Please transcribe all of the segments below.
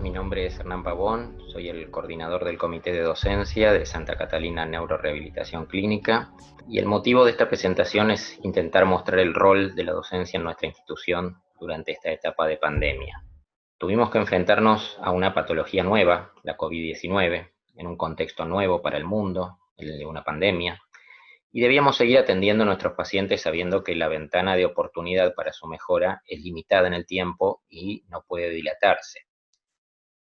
Mi nombre es Hernán Pavón, soy el coordinador del Comité de Docencia de Santa Catalina Neurorehabilitación Clínica, y el motivo de esta presentación es intentar mostrar el rol de la docencia en nuestra institución durante esta etapa de pandemia. Tuvimos que enfrentarnos a una patología nueva, la COVID-19, en un contexto nuevo para el mundo, el de una pandemia, y debíamos seguir atendiendo a nuestros pacientes sabiendo que la ventana de oportunidad para su mejora es limitada en el tiempo y no puede dilatarse.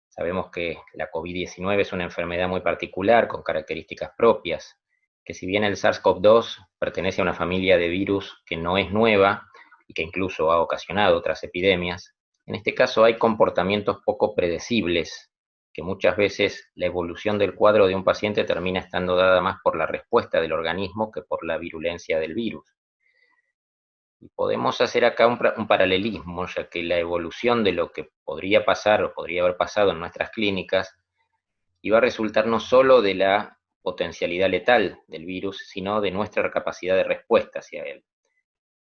Sabemos que la COVID-19 es una enfermedad muy particular, con características propias, que si bien el SARS-CoV-2 pertenece a una familia de virus que no es nueva y que incluso ha ocasionado otras epidemias, en este caso hay comportamientos poco predecibles, que muchas veces la evolución del cuadro de un paciente termina estando dada más por la respuesta del organismo que por la virulencia del virus. Y podemos hacer acá un paralelismo, ya que la evolución de lo que podría pasar o podría haber pasado en nuestras clínicas iba a resultar no solo de la potencialidad letal del virus, sino de nuestra capacidad de respuesta hacia él,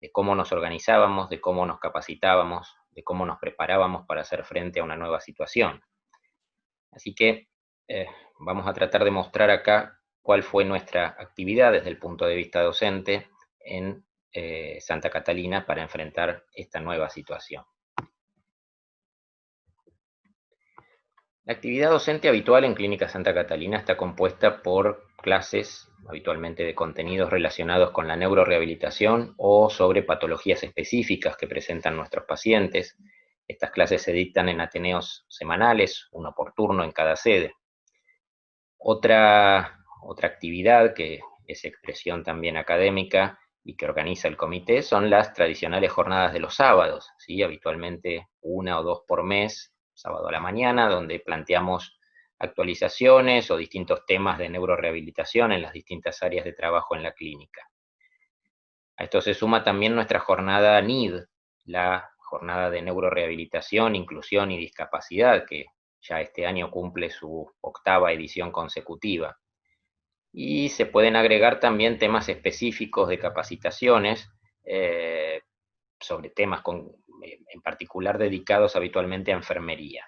de cómo nos organizábamos, de cómo nos capacitábamos, de cómo nos preparábamos para hacer frente a una nueva situación. Así que eh, vamos a tratar de mostrar acá cuál fue nuestra actividad desde el punto de vista docente en Santa Catalina para enfrentar esta nueva situación. La actividad docente habitual en Clínica Santa Catalina está compuesta por clases, habitualmente de contenidos relacionados con la neurorehabilitación o sobre patologías específicas que presentan nuestros pacientes. Estas clases se dictan en ateneos semanales, uno por turno en cada sede. Otra actividad que es expresión también académica y que organiza el comité son las tradicionales jornadas de los sábados, ¿sí? Habitualmente una o dos por mes, sábado a la mañana, donde planteamos actualizaciones o distintos temas de neurorehabilitación en las distintas áreas de trabajo en la clínica. A esto se suma también nuestra jornada NID, la jornada de neurorehabilitación, inclusión y discapacidad, que ya este año cumple su 8ª edición consecutiva. Y se pueden agregar también temas específicos de capacitaciones sobre temas en particular dedicados habitualmente a enfermería.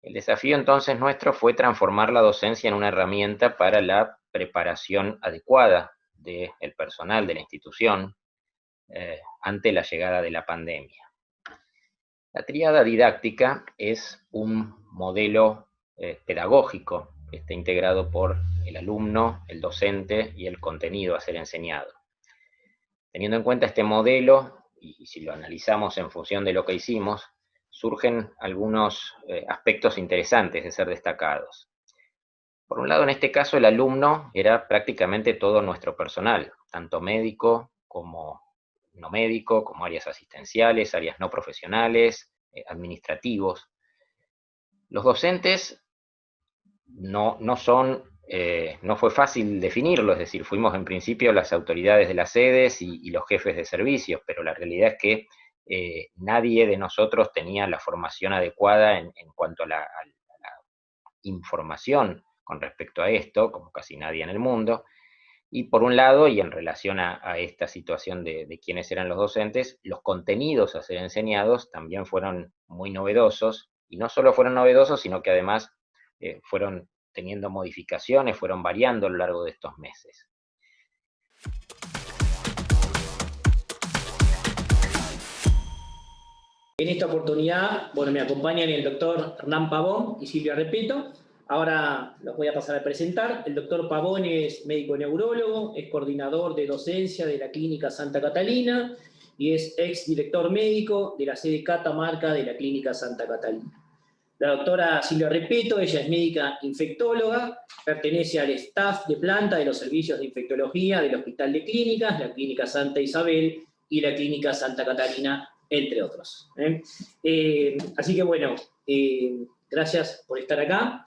El desafío entonces nuestro fue transformar la docencia en una herramienta para la preparación adecuada del personal de la institución ante la llegada de la pandemia. La tríada didáctica es un modelo pedagógico que está integrado por el alumno, el docente y el contenido a ser enseñado. Teniendo en cuenta este modelo, y si lo analizamos en función de lo que hicimos, surgen algunos aspectos interesantes de ser destacados. Por un lado, en este caso, el alumno era prácticamente todo nuestro personal, tanto médico como no médico, como áreas asistenciales, áreas no profesionales, administrativos. Los docentes no fue fácil definirlo, es decir, fuimos en principio las autoridades de las sedes y los jefes de servicios, pero la realidad es que nadie de nosotros tenía la formación adecuada en cuanto a la información con respecto a esto, como casi nadie en el mundo. Y por un lado, y en relación a esta situación de quiénes eran los docentes, los contenidos a ser enseñados también fueron muy novedosos, y no solo fueron novedosos, sino que además fueron teniendo modificaciones, fueron variando a lo largo de estos meses. En esta oportunidad, bueno, me acompañan el doctor Hernán Pavón y Silvia Repeto. Ahora los voy a pasar a presentar. El doctor Pavón es médico neurólogo, es coordinador de docencia de la Clínica Santa Catalina y es ex director médico de la sede Catamarca de la Clínica Santa Catalina. La doctora Silvia Repeto, ella es médica infectóloga, pertenece al staff de planta de los servicios de infectología del Hospital de Clínicas, la Clínica Santa Isabel y la Clínica Santa Catalina, entre otros. Así que bueno, gracias por estar acá.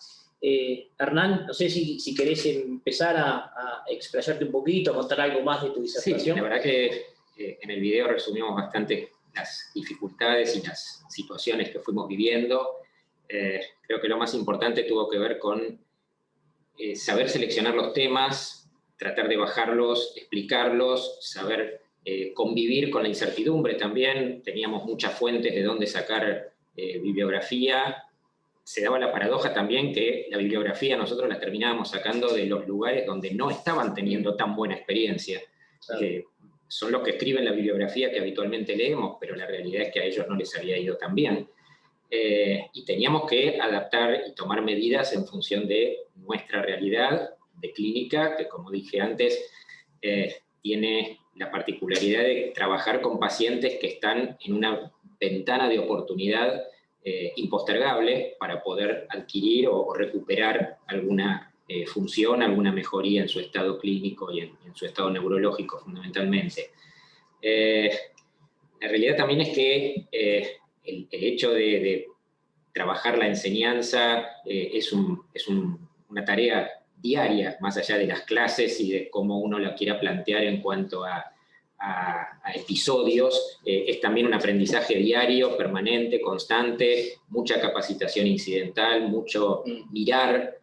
Hernán, no sé si querés empezar a explayarte un poquito, a contar algo más de tu disertación. Sí, la verdad que en el video resumimos bastante las dificultades y las situaciones que fuimos viviendo. Creo que lo más importante tuvo que ver con saber seleccionar los temas, tratar de bajarlos, explicarlos, saber convivir con la incertidumbre también. Teníamos muchas fuentes de dónde sacar bibliografía se daba la paradoja también que la bibliografía nosotros la terminábamos sacando de los lugares donde no estaban teniendo tan buena experiencia. Claro. Son los que escriben la bibliografía que habitualmente leemos, pero la realidad es que a ellos no les había ido tan bien. Y teníamos que adaptar y tomar medidas en función de nuestra realidad de clínica, que como dije antes, tiene la particularidad de trabajar con pacientes que están en una ventana de oportunidad impostergable para poder adquirir o recuperar alguna función, alguna mejoría en su estado clínico y en su estado neurológico fundamentalmente. La realidad también es que el hecho de trabajar la enseñanza es una tarea diaria, más allá de las clases y de cómo uno la quiera plantear en cuanto a episodios, es también un aprendizaje diario, permanente, constante, mucha capacitación incidental, mucho mirar.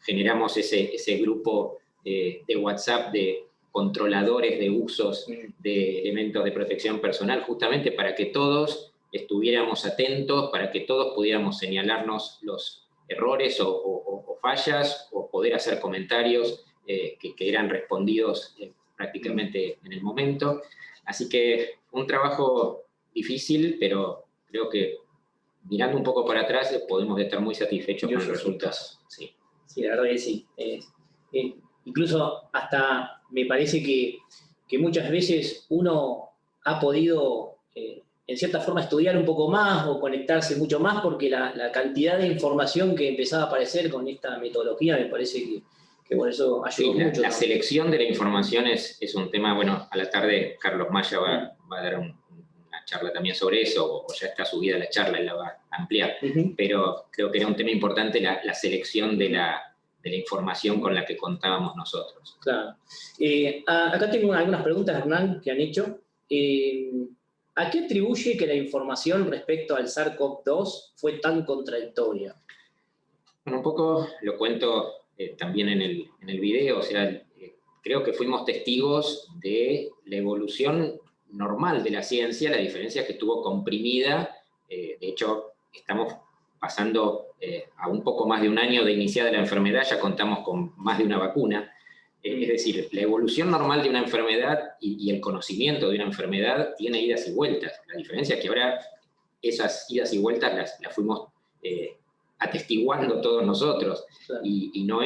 Generamos ese grupo de WhatsApp de controladores de usos de elementos de protección personal, justamente para que todos estuviéramos atentos, para que todos pudiéramos señalarnos los errores o fallas, o poder hacer comentarios que eran respondidos prácticamente en el momento. Así que un trabajo difícil, pero creo que mirando un poco para atrás podemos estar muy satisfechos con los resultados. Sí. Sí, la verdad que sí. Incluso hasta me parece que muchas veces uno ha podido, en cierta forma, estudiar un poco más o conectarse mucho más, porque la cantidad de información que empezaba a aparecer con esta metodología me parece que bueno, eso ayudó mucho. La selección de la información es un tema, bueno, a la tarde Carlos Maya va a dar una charla también sobre eso, o ya está subida la charla y la va a ampliar, pero creo que era un tema importante la selección de la información con la que contábamos nosotros. Claro. Acá tengo algunas preguntas, Hernán, que han hecho. ¿A qué atribuye que la información respecto al SARS-CoV-2 fue tan contradictoria? Bueno, un poco lo cuento también en el video, o sea, creo que fuimos testigos de la evolución normal de la ciencia, la diferencia es que estuvo comprimida, de hecho, estamos pasando a un poco más de un año de iniciada la enfermedad, ya contamos con más de una vacuna, es decir, la evolución normal de una enfermedad y el conocimiento de una enfermedad tiene idas y vueltas, la diferencia es que ahora esas idas y vueltas las fuimos atestiguando todos nosotros, claro. y no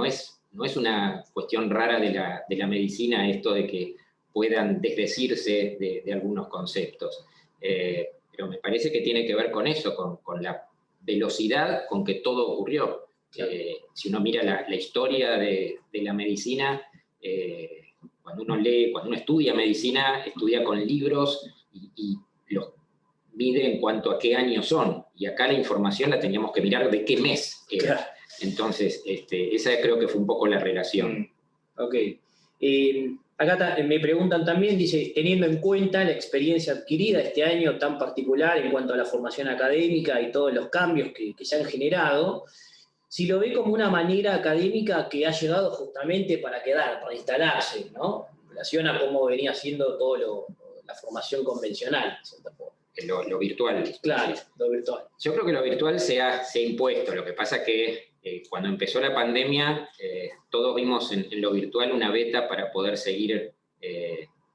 es una cuestión rara de la medicina esto de que puedan desdecirse de algunos conceptos, pero me parece que tiene que ver con eso, con la velocidad con que todo ocurrió. Claro. Si uno mira la historia de la medicina, cuando uno estudia medicina, estudia con libros y los mide en cuanto a qué años son, y acá la información la teníamos que mirar de qué mes era. Claro. Entonces, esa creo que fue un poco la relación. Ok. Acá me preguntan también, dice, teniendo en cuenta la experiencia adquirida este año tan particular en cuanto a la formación académica y todos los cambios que se han generado, si lo ve como una manera académica que ha llegado justamente para quedar, para instalarse, ¿no? En relación a cómo venía siendo toda la formación convencional, de cierta forma. Lo virtual. Claro, lo virtual. Yo creo que lo virtual se ha impuesto. Lo que pasa que cuando empezó la pandemia, todos vimos en lo virtual una beta para poder seguir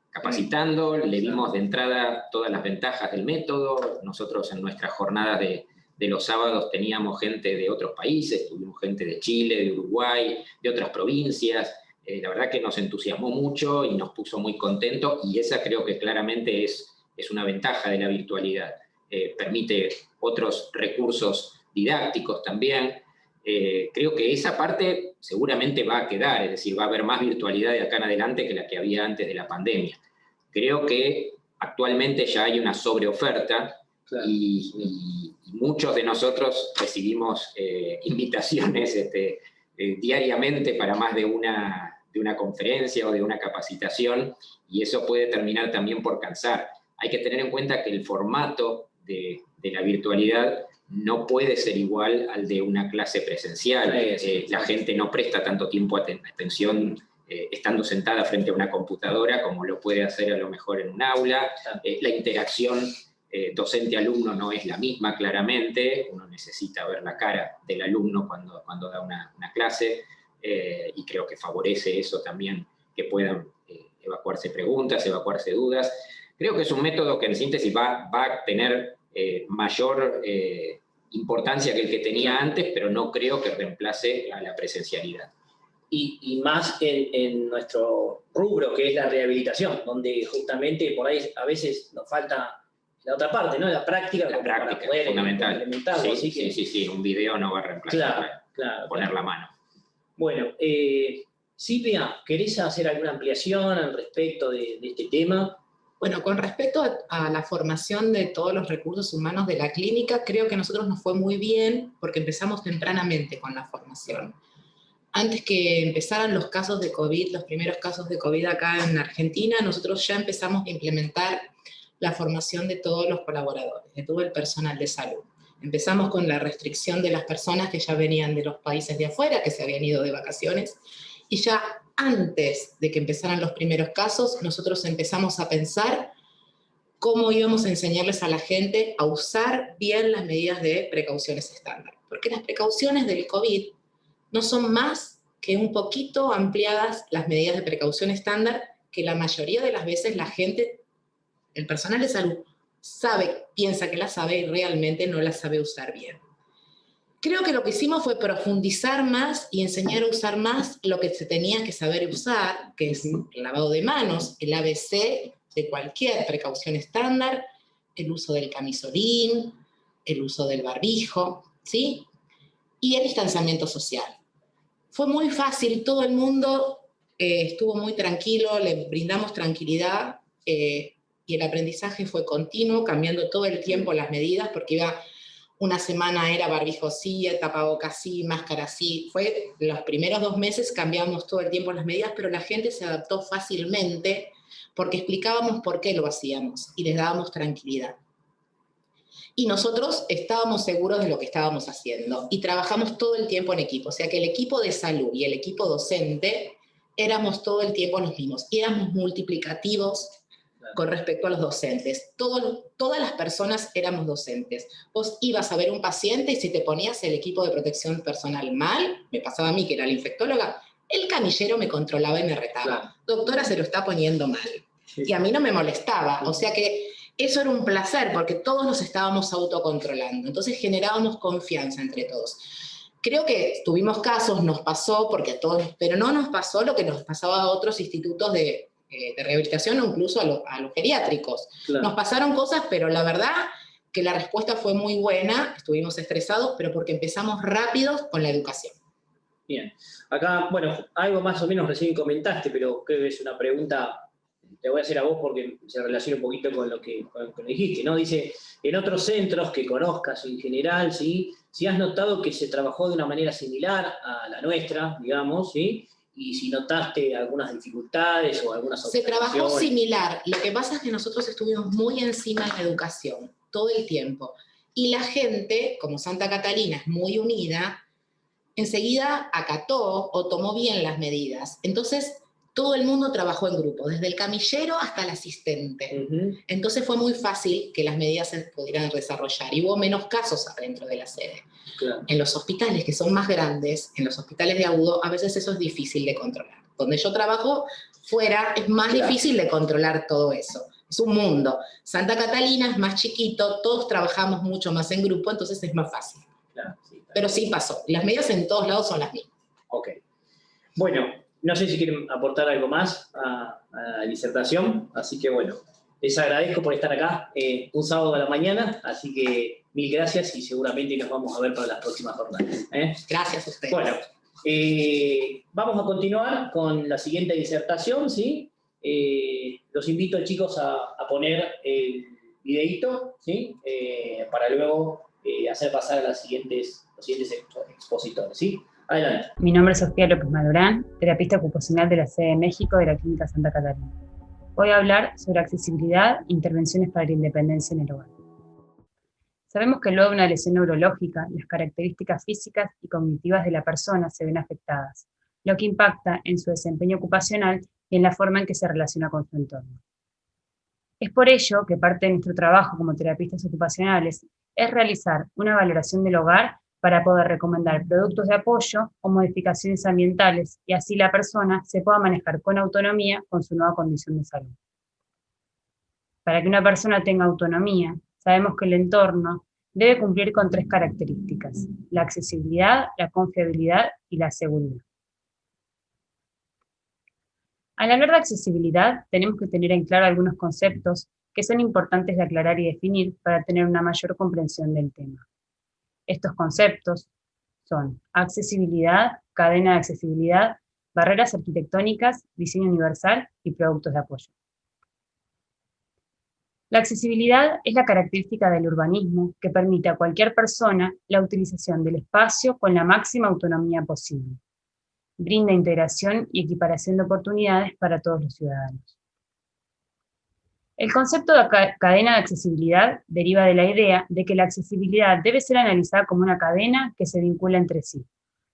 capacitando. Le vimos de entrada todas las ventajas del método. Nosotros en nuestras jornadas de los sábados teníamos gente de otros países, tuvimos gente de Chile, de Uruguay, de otras provincias. La verdad que nos entusiasmó mucho y nos puso muy contentos, y esa creo que claramente es una ventaja de la virtualidad. Permite otros recursos didácticos también. Creo que esa parte seguramente va a quedar, es decir, va a haber más virtualidad de acá en adelante que la que había antes de la pandemia. Creo que actualmente ya hay una sobreoferta, claro. y muchos de nosotros recibimos invitaciones diariamente para más de una conferencia o de una capacitación, y eso puede terminar también por cansar. Hay que tener en cuenta que el formato de la virtualidad no puede ser igual al de una clase presencial. La gente no presta tanto tiempo atención estando sentada frente a una computadora como lo puede hacer a lo mejor en un aula. La interacción docente-alumno no es la misma, claramente. Uno necesita ver la cara del alumno cuando da una clase, y creo que favorece eso también, que puedan evacuarse preguntas, evacuarse dudas. Creo que es un método que en síntesis va a tener mayor importancia que el que tenía antes, pero no creo que reemplace a la presencialidad. Y más en nuestro rubro, que es la rehabilitación, donde justamente por ahí a veces nos falta la otra parte, ¿no? La práctica. La práctica, para poder fundamental. Sí, sí, un video no va a reemplazar poner la mano. Bueno, Silvia, ¿querés hacer alguna ampliación al respecto de este tema? Bueno, con respecto a la formación de todos los recursos humanos de la clínica, creo que a nosotros nos fue muy bien porque empezamos tempranamente con la formación. Antes que empezaran los casos de COVID, los primeros casos de COVID acá en Argentina, nosotros ya empezamos a implementar la formación de todos los colaboradores, de todo el personal de salud. Empezamos con la restricción de las personas que ya venían de los países de afuera, que se habían ido de vacaciones, y ya antes de que empezaran los primeros casos, nosotros empezamos a pensar cómo íbamos a enseñarles a la gente a usar bien las medidas de precauciones estándar. Porque las precauciones del COVID no son más que un poquito ampliadas las medidas de precaución estándar que la mayoría de las veces la gente, el personal de salud, piensa que la sabe y realmente no la sabe usar bien. Creo que lo que hicimos fue profundizar más y enseñar a usar más lo que se tenía que saber usar, que es el lavado de manos, el ABC de cualquier precaución estándar, el uso del camisolín, el uso del barbijo, ¿sí? Y el distanciamiento social. Fue muy fácil, todo el mundo estuvo muy tranquilo, le brindamos tranquilidad, y el aprendizaje fue continuo, cambiando todo el tiempo las medidas, porque una semana era barbijo sí, tapabocas sí, máscara sí. Los primeros 2 meses cambiábamos todo el tiempo las medidas, pero la gente se adaptó fácilmente porque explicábamos por qué lo hacíamos y les dábamos tranquilidad. Y nosotros estábamos seguros de lo que estábamos haciendo y trabajamos todo el tiempo en equipo. O sea que el equipo de salud y el equipo docente éramos todo el tiempo los mismos. Y éramos multiplicativos con respecto a los docentes. Todas las personas éramos docentes. Vos ibas a ver un paciente y si te ponías el equipo de protección personal mal, me pasaba a mí que era la infectóloga, el camillero me controlaba y me retaba. Claro. Doctora, se lo está poniendo mal. Sí. Y a mí no me molestaba. O sea que eso era un placer porque todos nos estábamos autocontrolando. Entonces generábamos confianza entre todos. Creo que tuvimos casos, nos pasó, porque a todos, pero no nos pasó lo que nos pasaba a otros institutos de rehabilitación o incluso a los geriátricos. Claro. Nos pasaron cosas, pero la verdad que la respuesta fue muy buena, estuvimos estresados, pero porque empezamos rápidos con la educación. Bien. Acá, bueno, algo más o menos recién comentaste, pero creo que es una pregunta, te voy a hacer a vos porque se relaciona un poquito con lo que dijiste, ¿no? Dice, en otros centros que conozcas en general, ¿sí? Si has notado que se trabajó de una manera similar a la nuestra, digamos, ¿sí? Y si notaste algunas dificultades o algunas observaciones. Se trabajó similar. Lo que pasa es que nosotros estuvimos muy encima de la educación, todo el tiempo. Y la gente, como Santa Catalina es muy unida, enseguida acató o tomó bien las medidas. Entonces, todo el mundo trabajó en grupo, desde el camillero hasta el asistente. Entonces fue muy fácil que las medidas se pudieran desarrollar. Y hubo menos casos adentro de la sede. Claro. En los hospitales que son más grandes, en los hospitales de agudo, a veces eso es difícil de controlar. Donde yo trabajo, fuera, es más difícil de controlar todo eso. Es un mundo. Santa Catalina es más chiquito, todos trabajamos mucho más en grupo, entonces es más fácil. Claro, sí, pero sí pasó. Las medidas en todos lados son las mismas. Ok. Bueno, no sé si quieren aportar algo más a la disertación, así que bueno, les agradezco por estar acá un sábado a la mañana, así que mil gracias y seguramente nos vamos a ver para las próximas jornadas. Gracias a ustedes. Bueno, vamos a continuar con la siguiente disertación, ¿sí? Los invito, chicos, a poner el videíto, ¿sí? Para luego hacer pasar a los siguientes expositores, ¿sí? Adelante. Mi nombre es Sofía López Madurán, terapista ocupacional de la sede de México de la Clínica Santa Catalina. Voy a hablar sobre accesibilidad e intervenciones para la independencia en el hogar. Sabemos que luego de una lesión neurológica, las características físicas y cognitivas de la persona se ven afectadas, lo que impacta en su desempeño ocupacional y en la forma en que se relaciona con su entorno. Es por ello que parte de nuestro trabajo como terapistas ocupacionales es realizar una valoración del hogar para poder recomendar productos de apoyo o modificaciones ambientales y así la persona se pueda manejar con autonomía con su nueva condición de salud. Para que una persona tenga autonomía, sabemos que el entorno debe cumplir con 3 características: la accesibilidad, la confiabilidad y la seguridad. Al hablar de accesibilidad, tenemos que tener en claro algunos conceptos que son importantes de aclarar y definir para tener una mayor comprensión del tema. Estos conceptos son accesibilidad, cadena de accesibilidad, barreras arquitectónicas, diseño universal y productos de apoyo. La accesibilidad es la característica del urbanismo que permite a cualquier persona la utilización del espacio con la máxima autonomía posible. Brinda integración y equiparación de oportunidades para todos los ciudadanos. El concepto de cadena de accesibilidad deriva de la idea de que la accesibilidad debe ser analizada como una cadena que se vincula entre sí,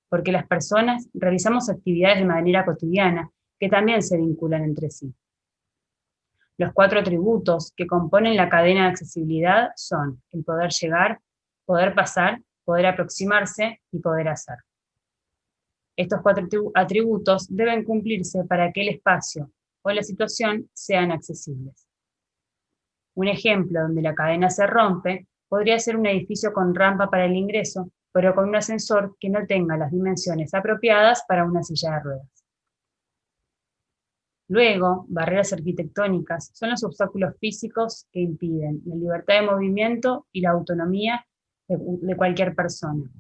porque las personas realizamos actividades de manera cotidiana que también se vinculan entre sí. Los 4 atributos que componen la cadena de accesibilidad son el poder llegar, poder pasar, poder aproximarse y poder hacer. Estos 4 atributos deben cumplirse para que el espacio o la situación sean accesibles. Un ejemplo donde la cadena se rompe podría ser un edificio con rampa para el ingreso, pero con un ascensor que no tenga las dimensiones apropiadas para una silla de ruedas. Luego, barreras arquitectónicas son los obstáculos físicos que impiden la libertad de movimiento y la autonomía de cualquier persona.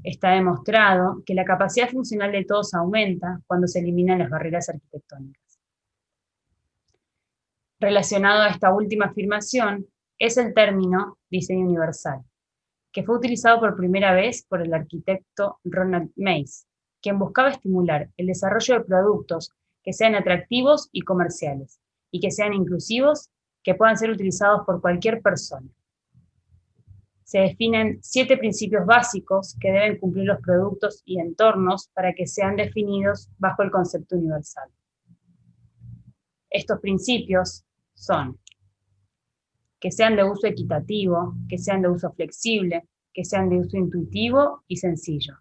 Está demostrado que la capacidad funcional de todos aumenta cuando se eliminan las barreras arquitectónicas. Relacionado a esta última afirmación es el término diseño universal, que fue utilizado por primera vez por el arquitecto Ronald Mace, quien buscaba estimular el desarrollo de productos que sean atractivos y comerciales, y que sean inclusivos, que puedan ser utilizados por cualquier persona. Se definen 7 principios básicos que deben cumplir los productos y entornos para que sean definidos bajo el concepto universal. Estos principios son que sean de uso equitativo, que sean de uso flexible, que sean de uso intuitivo y sencillo,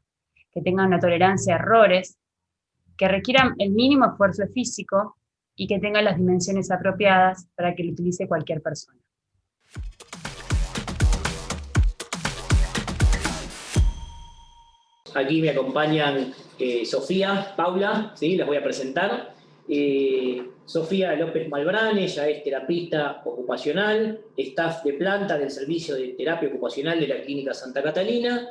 que tengan una tolerancia a errores, que requieran el mínimo esfuerzo físico y que tengan las dimensiones apropiadas para que lo utilice cualquier persona. Aquí me acompañan Sofía, Paula, ¿sí? Las voy a presentar. Sofía López Malbrán, ella es terapista ocupacional, staff de planta del Servicio de Terapia Ocupacional de la Clínica Santa Catalina,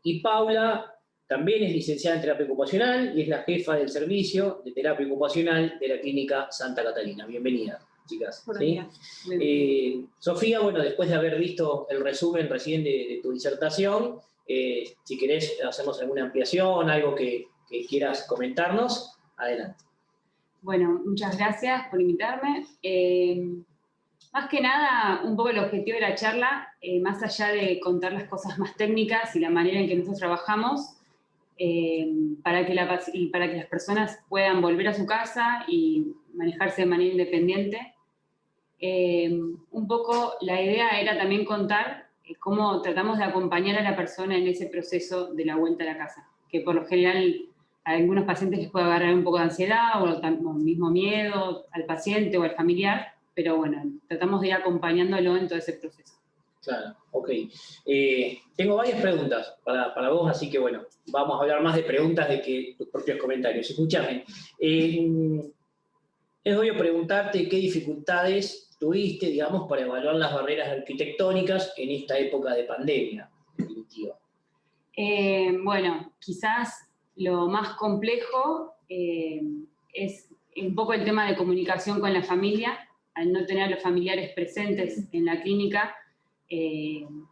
y Paula también es licenciada en terapia ocupacional y es la jefa del Servicio de Terapia Ocupacional de la Clínica Santa Catalina. Bienvenida, chicas. ¿Sí? Sofía, bueno, después de haber visto el resumen recién de tu disertación, si querés hacemos alguna ampliación, algo que quieras comentarnos, adelante. Bueno, muchas gracias por invitarme. Más que nada, un poco el objetivo de la charla, más allá de contar las cosas más técnicas y la manera en que nosotros trabajamos, para que las personas puedan volver a su casa y manejarse de manera independiente. Un poco la idea era también contar cómo tratamos de acompañar a la persona en ese proceso de la vuelta a la casa, que por lo general a algunos pacientes les puede agarrar un poco de ansiedad o mismo miedo al paciente o al familiar, pero bueno, tratamos de ir acompañándolo en todo ese proceso. Claro, ok. Tengo varias preguntas para vos, así que bueno, vamos a hablar más de preguntas de que tus propios comentarios. Escúchame, es obvio preguntarte qué dificultades tuviste, digamos, para evaluar las barreras arquitectónicas en esta época de pandemia, definitiva. Bueno, quizás lo más complejo es un poco el tema de comunicación con la familia. Al no tener a los familiares presentes en la clínica,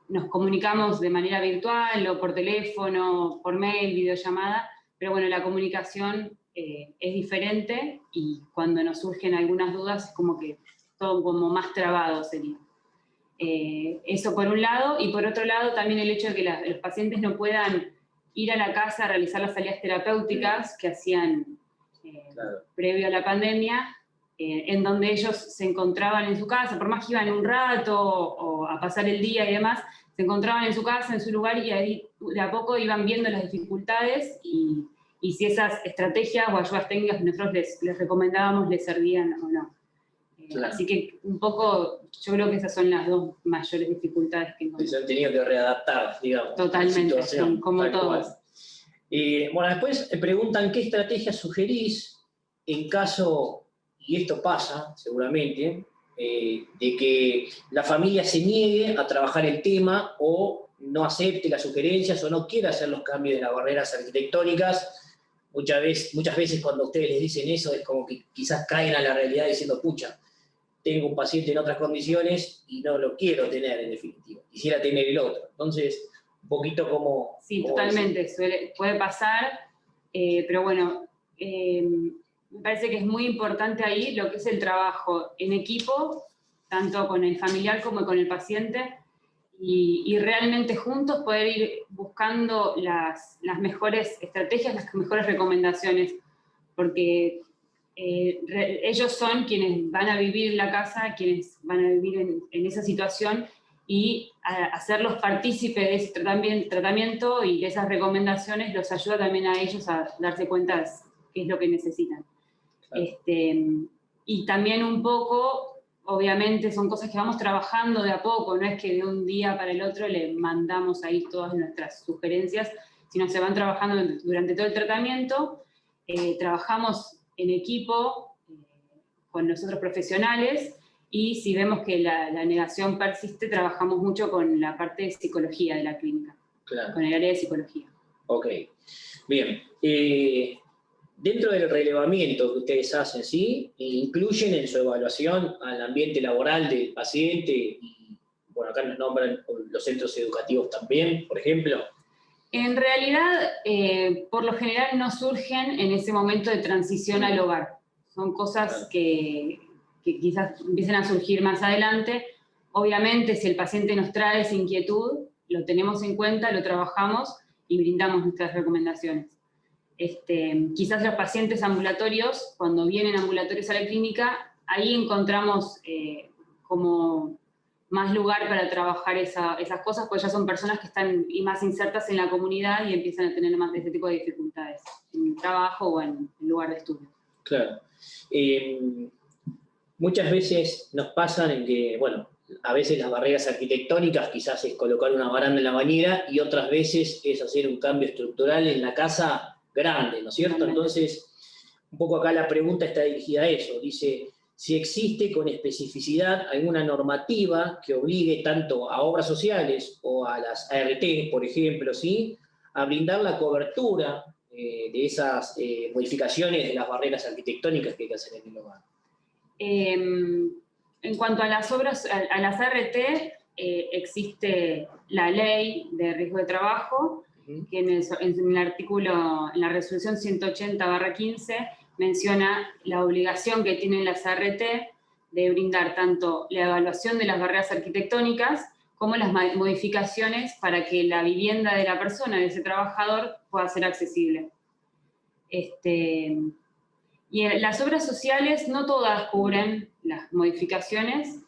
nos comunicamos de manera virtual o por teléfono, por mail, videollamada, pero bueno, la comunicación es diferente y cuando nos surgen algunas dudas es como que todo como más trabado sería. Eso por un lado, y por otro lado también el hecho de que los pacientes no puedan ir a la casa a realizar las salidas terapéuticas que hacían previo a la pandemia, en donde ellos se encontraban en su casa, por más que iban un rato o a pasar el día y demás, se encontraban en su casa, en su lugar, y ahí de a poco iban viendo las dificultades y si esas estrategias o ayudas técnicas que nosotros les recomendábamos les servían o no. Claro. Así que un poco, yo creo que esas son las dos mayores dificultades que encontramos. Se han tenido que readaptar, digamos. Totalmente, son como todos. Bueno, después preguntan qué estrategia sugerís en caso, y esto pasa seguramente, de que la familia se niegue a trabajar el tema o no acepte las sugerencias o no quiera hacer los cambios de las barreras arquitectónicas. Muchas veces cuando ustedes les dicen eso es como que quizás caen a la realidad diciendo, pucha, tengo un paciente en otras condiciones y no lo quiero tener en definitiva, quisiera tener el otro. Entonces, un poquito como... Sí, totalmente, puede pasar, pero bueno, me parece que es muy importante ahí lo que es el trabajo en equipo, tanto con el familiar como con el paciente, y realmente juntos poder ir buscando las mejores estrategias, las mejores recomendaciones, porque ellos son quienes van a vivir en la casa, quienes van a vivir en esa situación, y hacerlos partícipes de ese tratamiento y de esas recomendaciones los ayuda también a ellos a darse cuenta de qué es lo que necesitan. Claro. Y también un poco, obviamente son cosas que vamos trabajando de a poco, no es que de un día para el otro le mandamos ahí todas nuestras sugerencias, sino se van trabajando durante todo el tratamiento, trabajamos en equipo con los otros profesionales, y si vemos que la negación persiste, trabajamos mucho con la parte de psicología de la clínica, claro, con el área de psicología. Ok, bien. Dentro del relevamiento que ustedes hacen, ¿sí? Incluyen en su evaluación al ambiente laboral del paciente, y bueno, acá nos nombran los centros educativos también, por ejemplo. En realidad, por lo general no surgen en ese momento de transición al hogar. Son cosas, claro, que quizás empiecen a surgir más adelante. Obviamente, si el paciente nos trae esa inquietud, lo tenemos en cuenta, lo trabajamos y brindamos nuestras recomendaciones. Quizás los pacientes ambulatorios, cuando vienen ambulatorios a la clínica, ahí encontramos como más lugar para trabajar esas cosas, porque ya son personas que están más insertas en la comunidad y empiezan a tener más de este tipo de dificultades, en el trabajo o en el lugar de estudio. Claro. Muchas veces nos pasan en que, bueno, a veces las barreras arquitectónicas quizás es colocar una baranda en la bañera y otras veces es hacer un cambio estructural en la casa grande, ¿no es cierto? Entonces, un poco acá la pregunta está dirigida a eso. Dice, si existe con especificidad alguna normativa que obligue tanto a obras sociales o a las ART, por ejemplo, ¿sí?, a brindar la cobertura de esas modificaciones de las barreras arquitectónicas que hay que hacer en el hogar. En cuanto a las obras, a las ART, existe la ley de riesgo de trabajo, que en el artículo, en la resolución 180/15, menciona la obligación que tienen las ART de brindar tanto la evaluación de las barreras arquitectónicas como las modificaciones para que la vivienda de la persona, de ese trabajador, pueda ser accesible. Y las obras sociales no todas cubren las modificaciones,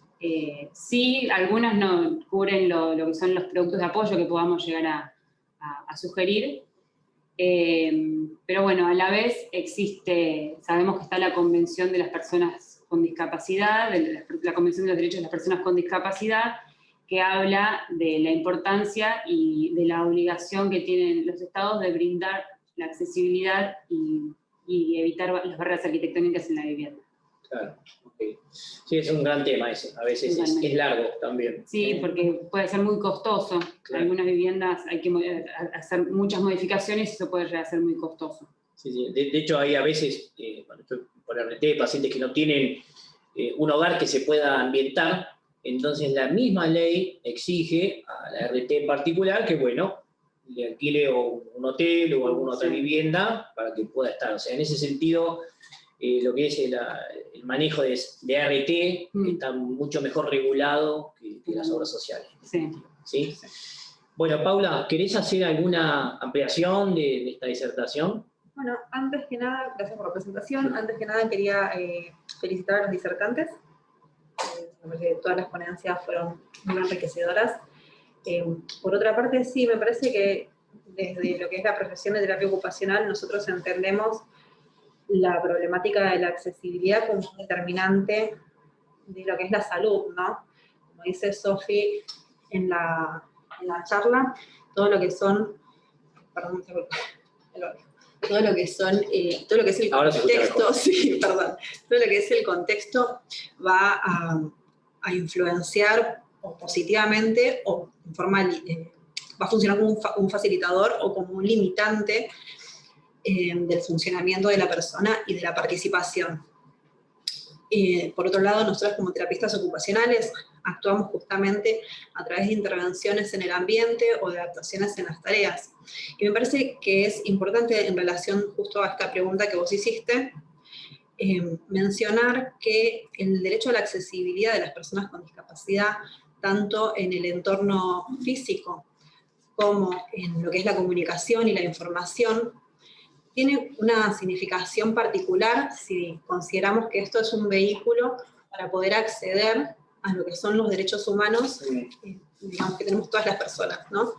sí, algunas no cubren lo que son los productos de apoyo que podamos llegar a sugerir, pero bueno, a la vez sabemos que está la Convención de las Personas con Discapacidad, la Convención de los Derechos de las Personas con Discapacidad, que habla de la importancia y de la obligación que tienen los estados de brindar la accesibilidad y evitar las barreras arquitectónicas en la vivienda. Claro, okay. Sí, es un gran tema ese, a veces es largo también. Sí, porque puede ser muy costoso. Claro. En algunas viviendas hay que hacer muchas modificaciones y eso puede llegar a ser muy costoso. Sí, sí. De hecho, hay a veces, por RT, pacientes que no tienen un hogar que se pueda ambientar, entonces la misma ley exige a la RT en particular que, bueno, le alquile un hotel o alguna otra vivienda para que pueda estar. O sea, en ese sentido, lo que es el manejo de ART está mucho mejor regulado que las obras sociales. Sí. ¿Sí? Bueno, Paula, ¿querés hacer alguna ampliación de esta disertación? Bueno, antes que nada, gracias por la presentación. Antes que nada quería felicitar a los disertantes. Me parece que todas las ponencias fueron muy enriquecedoras. Por otra parte, sí, me parece que desde lo que es la profesión de terapia ocupacional, nosotros entendemos la problemática de la accesibilidad como un determinante de lo que es la salud, ¿no? Como dice Sofi en la charla, todo lo que son, perdón, todo lo que es el contexto, sí, perdón, todo lo que es el contexto va a influenciar o positivamente o en forma, va a funcionar como un facilitador o como un limitante del funcionamiento de la persona y de la participación. Por otro lado, nosotros como terapistas ocupacionales actuamos justamente a través de intervenciones en el ambiente o de adaptaciones en las tareas. Y me parece que es importante en relación justo a esta pregunta que vos hiciste, mencionar que el derecho a la accesibilidad de las personas con discapacidad, tanto en el entorno físico como en lo que es la comunicación y la información, tiene una significación particular si consideramos que esto es un vehículo para poder acceder a lo que son los derechos humanos, digamos, que tenemos todas las personas, ¿no?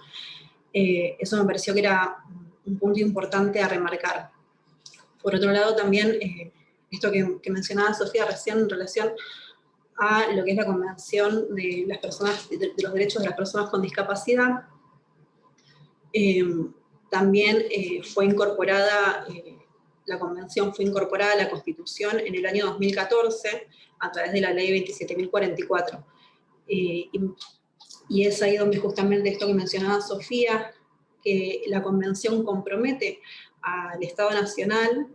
Eso me pareció que era un punto importante a remarcar. Por otro lado, también, esto que mencionaba Sofía recién en relación a lo que es la Convención de las personas, de los derechos de las personas con discapacidad, también fue incorporada, la Convención fue incorporada a la Constitución en el año 2014 a través de la Ley 27.044. Y es ahí donde justamente esto que mencionaba Sofía, que la Convención compromete al Estado Nacional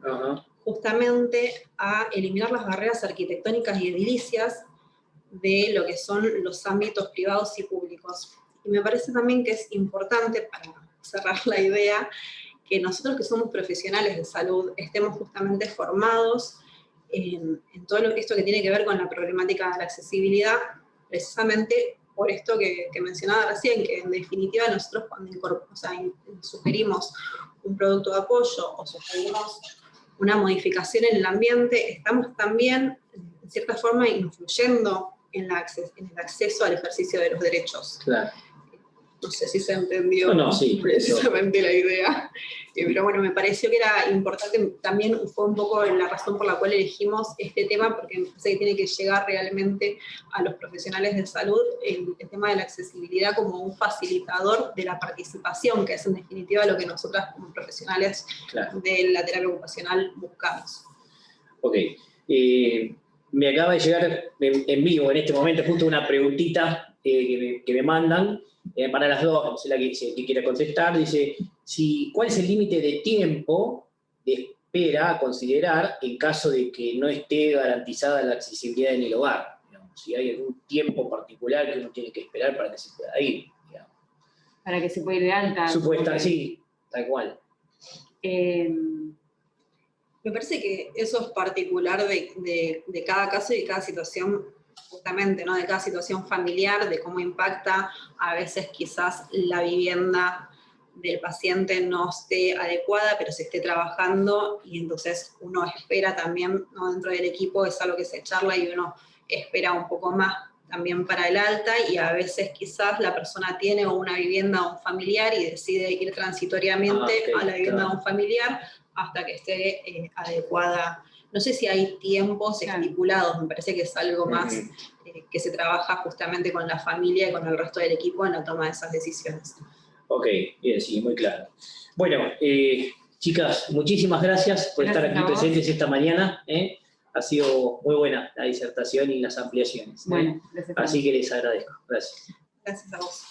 justamente a eliminar las barreras arquitectónicas y edilicias de lo que son los ámbitos privados y públicos. Y me parece también que es importante, para cerrar la idea, que nosotros que somos profesionales de salud estemos justamente formados en todo esto que tiene que ver con la problemática de la accesibilidad, precisamente por esto que mencionaba recién, que en definitiva nosotros cuando sugerimos un producto de apoyo o sugerimos una modificación en el ambiente, estamos también, en cierta forma, influyendo en el acceso al ejercicio de los derechos. Claro. No sé si se entendió precisamente la idea, pero bueno, me pareció que era importante, también fue un poco la razón por la cual elegimos este tema, porque me parece que tiene que llegar realmente a los profesionales de salud el tema de la accesibilidad como un facilitador de la participación, que es en definitiva lo que nosotras como profesionales de la terapia ocupacional buscamos. Ok. Me acaba de llegar en vivo en este momento justo una preguntita que me mandan, para las dos, no sé la que quiera contestar, dice, ¿cuál es el límite de tiempo de espera a considerar en caso de que no esté garantizada la accesibilidad en el hogar? Digamos, si hay algún tiempo particular que uno tiene que esperar para que se pueda ir. Digamos. Para que se pueda ir de alta. Supuesta, sí, tal cual. Me parece que eso es particular de cada caso y de cada situación, justamente, ¿no? De cada situación familiar, de cómo impacta a veces quizás la vivienda del paciente no esté adecuada, pero se esté trabajando, y entonces uno espera también, ¿no? Dentro del equipo es algo que se charla y uno espera un poco más también para el alta, y a veces quizás la persona tiene una vivienda o un familiar y decide ir transitoriamente a la vivienda de un familiar hasta que esté adecuada. No sé si hay tiempos estipulados, me parece que es algo más que se trabaja justamente con la familia y con el resto del equipo en la toma de esas decisiones. Ok, bien, sí, muy claro. Bueno, chicas, muchísimas gracias por estar aquí presentes esta mañana. Ha sido muy buena la disertación y las ampliaciones. Bueno, gracias. Así que les agradezco. Gracias. Gracias a vos.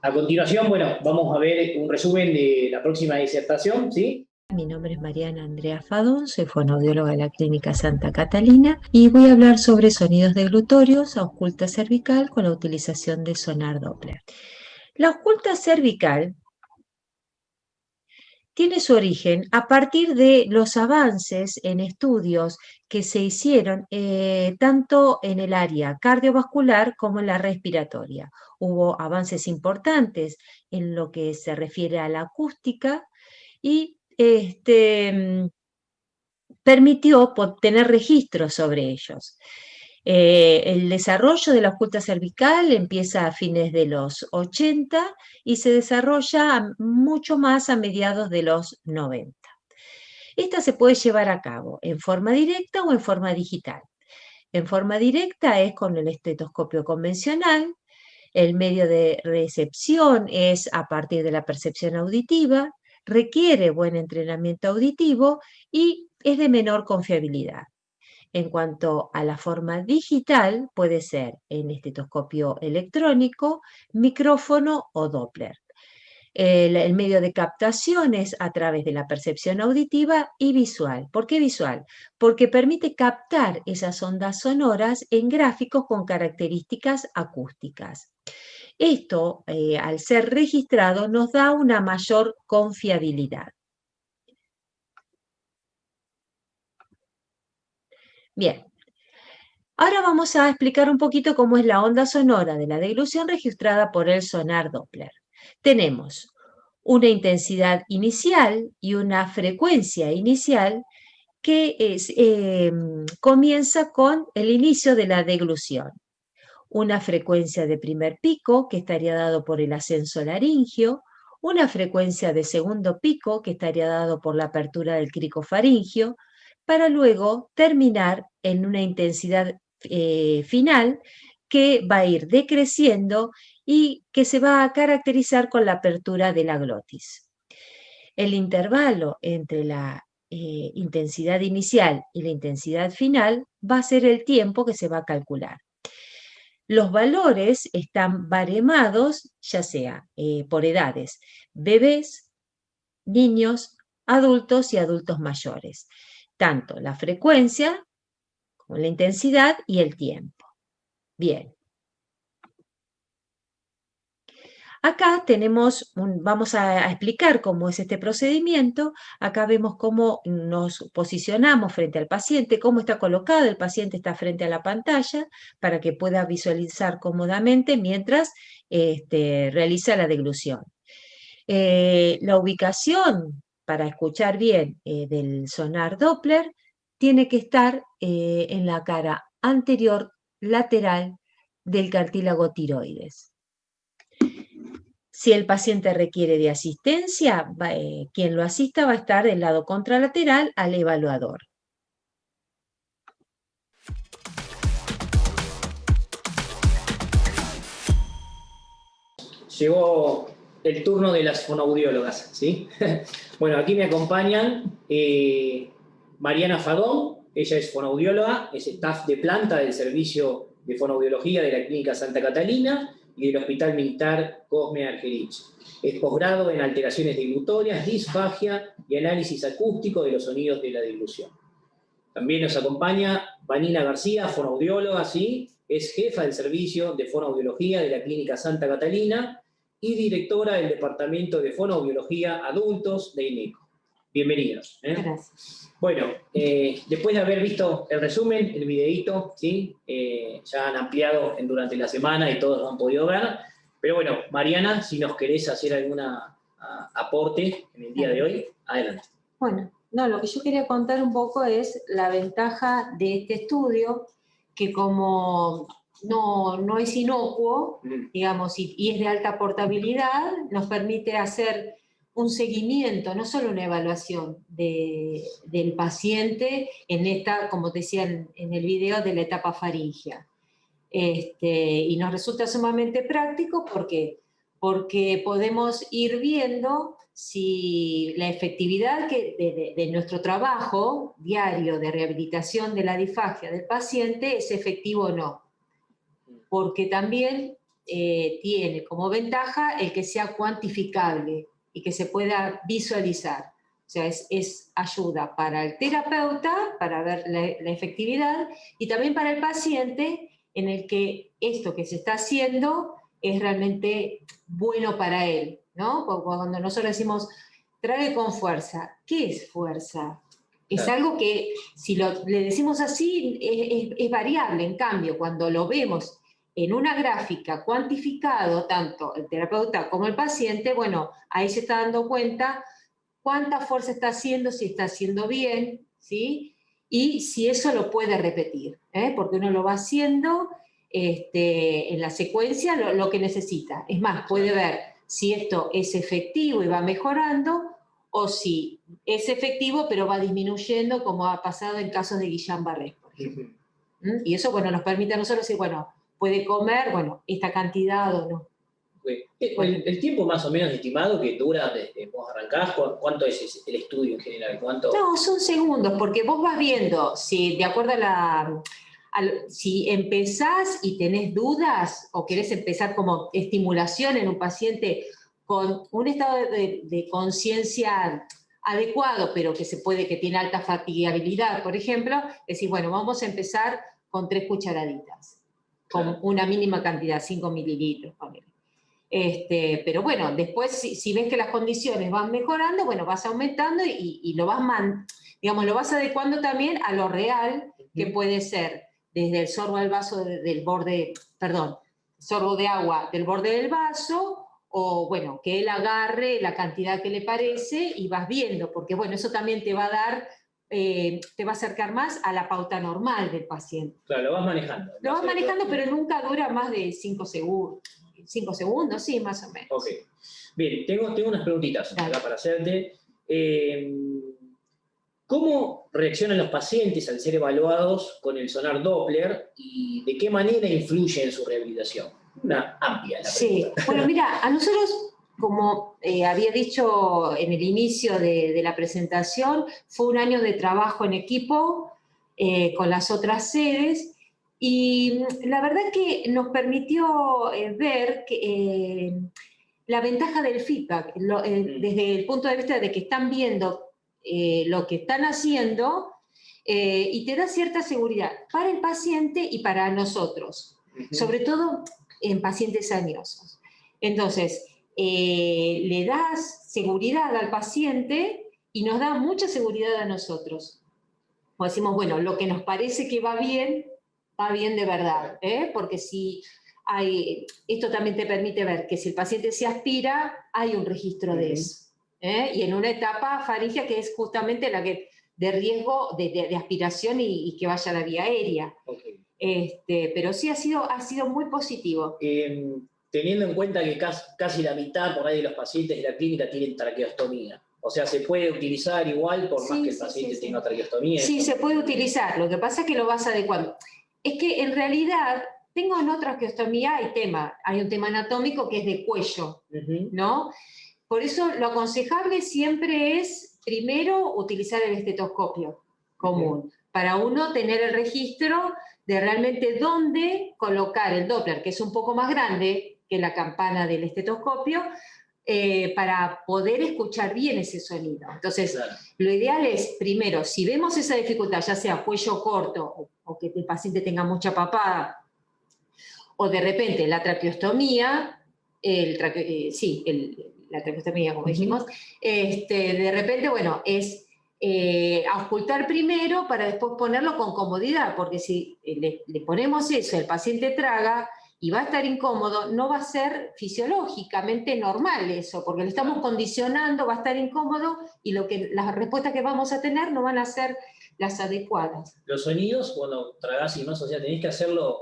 A continuación, bueno, vamos a ver un resumen de la próxima disertación, ¿sí? Mi nombre es Mariana Andrea Fadón, soy fonoaudióloga de la Clínica Santa Catalina y voy a hablar sobre sonidos deglutorios, ausculta cervical con la utilización de sonar Doppler. La ausculta cervical tiene su origen a partir de los avances en estudios que se hicieron tanto en el área cardiovascular como en la respiratoria. Hubo avances importantes en lo que se refiere a la acústica y permitió tener registros sobre ellos. El desarrollo de la ausculta cervical empieza a fines de los 80 y se desarrolla mucho más a mediados de los 90. Esta se puede llevar a cabo en forma directa o en forma digital. En forma directa es con el estetoscopio convencional. El medio de recepción es a partir de la percepción auditiva, requiere buen entrenamiento auditivo y es de menor confiabilidad. En cuanto a la forma digital, puede ser en estetoscopio electrónico, micrófono o Doppler. El medio de captación es a través de la percepción auditiva y visual. ¿Por qué visual? Porque permite captar esas ondas sonoras en gráficos con características acústicas. Esto, al ser registrado, nos da una mayor confiabilidad. Bien, ahora vamos a explicar un poquito cómo es la onda sonora de la deglución registrada por el sonar Doppler. Tenemos una intensidad inicial y una frecuencia inicial que comienza con el inicio de la deglución. Una frecuencia de primer pico que estaría dado por el ascenso laringio, una frecuencia de segundo pico que estaría dado por la apertura del crico faringio, para luego terminar en una intensidad final que va a ir decreciendo y que se va a caracterizar con la apertura de la glotis. El intervalo entre la intensidad inicial y la intensidad final va a ser el tiempo que se va a calcular. Los valores están baremados, ya sea por edades, bebés, niños, adultos y adultos mayores. Tanto la frecuencia como la intensidad y el tiempo. Bien. Acá tenemos, vamos a explicar cómo es este procedimiento. Acá vemos cómo nos posicionamos frente al paciente, cómo está colocado. El paciente está frente a la pantalla para que pueda visualizar cómodamente mientras realiza la deglución. La ubicación para escuchar bien del sonar Doppler tiene que estar en la cara anterior lateral del cartílago tiroides. Si el paciente requiere de asistencia, quien lo asista va a estar del lado contralateral al evaluador. Llegó el turno de las fonoaudiólogas, ¿sí? Bueno, aquí me acompañan Mariana Fadón, ella es fonoaudióloga, es staff de planta del servicio de fonoaudiología de la Clínica Santa Catalina y del Hospital Militar Cosme Argerich. Es posgrado en alteraciones deglutorias, disfagia y análisis acústico de los sonidos de la deglución. También nos acompaña Vanina García, fonoaudióloga, ¿sí? Es jefa del servicio de fonoaudiología de la Clínica Santa Catalina y directora del Departamento de Fonoaudiología Adultos de INECO. Bienvenidos. Gracias. Bueno, después de haber visto el resumen, el videíto, ¿sí? Ya han ampliado durante la semana y todos lo han podido ver. Pero bueno, Mariana, si nos querés hacer algún aporte en el día de hoy, adelante. Bueno, no, lo que yo quería contar un poco es la ventaja de este estudio, que como no es inocuo, digamos, y es de alta portabilidad, nos permite hacer un seguimiento, no solo una evaluación del paciente en esta, como te decía en el video, de la etapa faríngea. Y nos resulta sumamente práctico porque podemos ir viendo si la efectividad de nuestro trabajo diario de rehabilitación de la disfagia del paciente es efectivo o no. Porque también tiene como ventaja el que sea cuantificable y que se pueda visualizar. O sea, es ayuda para el terapeuta, para ver la efectividad, y también para el paciente, en el que esto que se está haciendo es realmente bueno para él, ¿no? Cuando nosotros decimos, trague con fuerza, ¿qué es fuerza? Es algo que, si le decimos así, es variable. En cambio, cuando lo vemos en una gráfica cuantificado, tanto el terapeuta como el paciente, bueno, ahí se está dando cuenta cuánta fuerza está haciendo, si está haciendo bien, ¿sí? y si eso lo puede repetir, porque uno lo va haciendo en la secuencia lo que necesita. Es más, puede ver si esto es efectivo y va mejorando, o si es efectivo pero va disminuyendo, como ha pasado en casos de Guillain-Barré, por ejemplo. Y eso, bueno, nos permite a nosotros decir, bueno, puede comer, bueno, esta cantidad o no. El tiempo más o menos estimado que dura desde vos arrancás, ¿cuánto es el estudio en general? ¿Cuánto? No, son segundos, porque vos vas viendo si de acuerdo si empezás y tenés dudas o querés empezar como estimulación en un paciente con un estado de conciencia adecuado, pero que tiene alta fatigabilidad, por ejemplo, decís, bueno, vamos a empezar con 3 cucharaditas, con una mínima cantidad, 5 mililitros, ponele. Pero bueno, después si ves que las condiciones van mejorando, bueno, vas aumentando y lo vas adecuando también a lo real, que puede ser desde el sorbo del vaso sorbo de agua del borde del vaso, o bueno, que él agarre la cantidad que le parece y vas viendo, porque bueno, eso también te va a dar, te va a acercar más a la pauta normal del paciente. Claro, lo vas manejando. Lo vas manejando, pero nunca dura más de 5 segundos. 5 segundos, sí, más o menos. Ok. Bien, tengo unas preguntitas acá para hacerte. ¿Cómo reaccionan los pacientes al ser evaluados con el sonar Doppler y de qué manera influye en su rehabilitación? Una amplia la pregunta. Sí, bueno, mira, a nosotros, como había dicho en el inicio de la presentación, fue un año de trabajo en equipo con las otras sedes. Y la verdad que nos permitió ver que, la ventaja del feedback, desde el punto de vista de que están viendo lo que están haciendo y te da cierta seguridad para el paciente y para nosotros, sobre todo en pacientes añosos. Entonces, le das seguridad al paciente y nos da mucha seguridad a nosotros. O decimos, bueno, lo que nos parece que va bien de verdad, porque esto también te permite ver que si el paciente se aspira, hay un registro de eso. Y en una etapa faríngea que es justamente la que de riesgo de aspiración y que vaya a la vía aérea. Okay. Pero sí ha sido muy positivo. Teniendo en cuenta que casi la mitad por ahí de los pacientes de la clínica tienen traqueostomía. O sea, ¿se puede utilizar igual por más que el paciente tenga traqueostomía? Sí, se puede utilizar. Lo que pasa es que lo vas adecuando. Es que en realidad, tengo en otra traqueostomía hay un tema anatómico que es de cuello, ¿no? Por eso lo aconsejable siempre es, primero, utilizar el estetoscopio común, para uno tener el registro de realmente dónde colocar el Doppler, que es un poco más grande que la campana del estetoscopio, para poder escuchar bien ese sonido. Entonces, claro, lo ideal es, primero, si vemos esa dificultad, ya sea cuello corto o que el paciente tenga mucha papada, o de repente la traqueostomía, la traqueostomía, como dijimos, de repente, bueno, es auscultar primero para después ponerlo con comodidad, porque si le ponemos eso, el paciente traga y va a estar incómodo, no va a ser fisiológicamente normal eso, porque le estamos condicionando, va a estar incómodo y las respuestas que vamos a tener no van a ser las adecuadas. Los sonidos, cuando tragás y más, o sea, tenés que hacerlo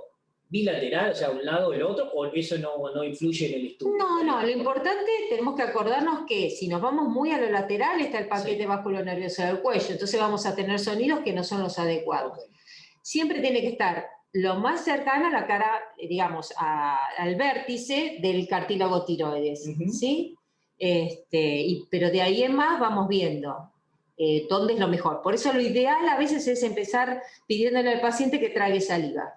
bilateral, o sea, un lado o el otro, o eso no influye en el estudio. No, lo importante, tenemos que acordarnos que si nos vamos muy a lo lateral está el paquete vasculonervioso del cuello, entonces vamos a tener sonidos que no son los adecuados. Okay. Siempre tiene que estar lo más cercano a la cara, digamos, al vértice del cartílago tiroides, ¿sí? Pero de ahí en más vamos viendo dónde es lo mejor. Por eso lo ideal a veces es empezar pidiéndole al paciente que trague saliva.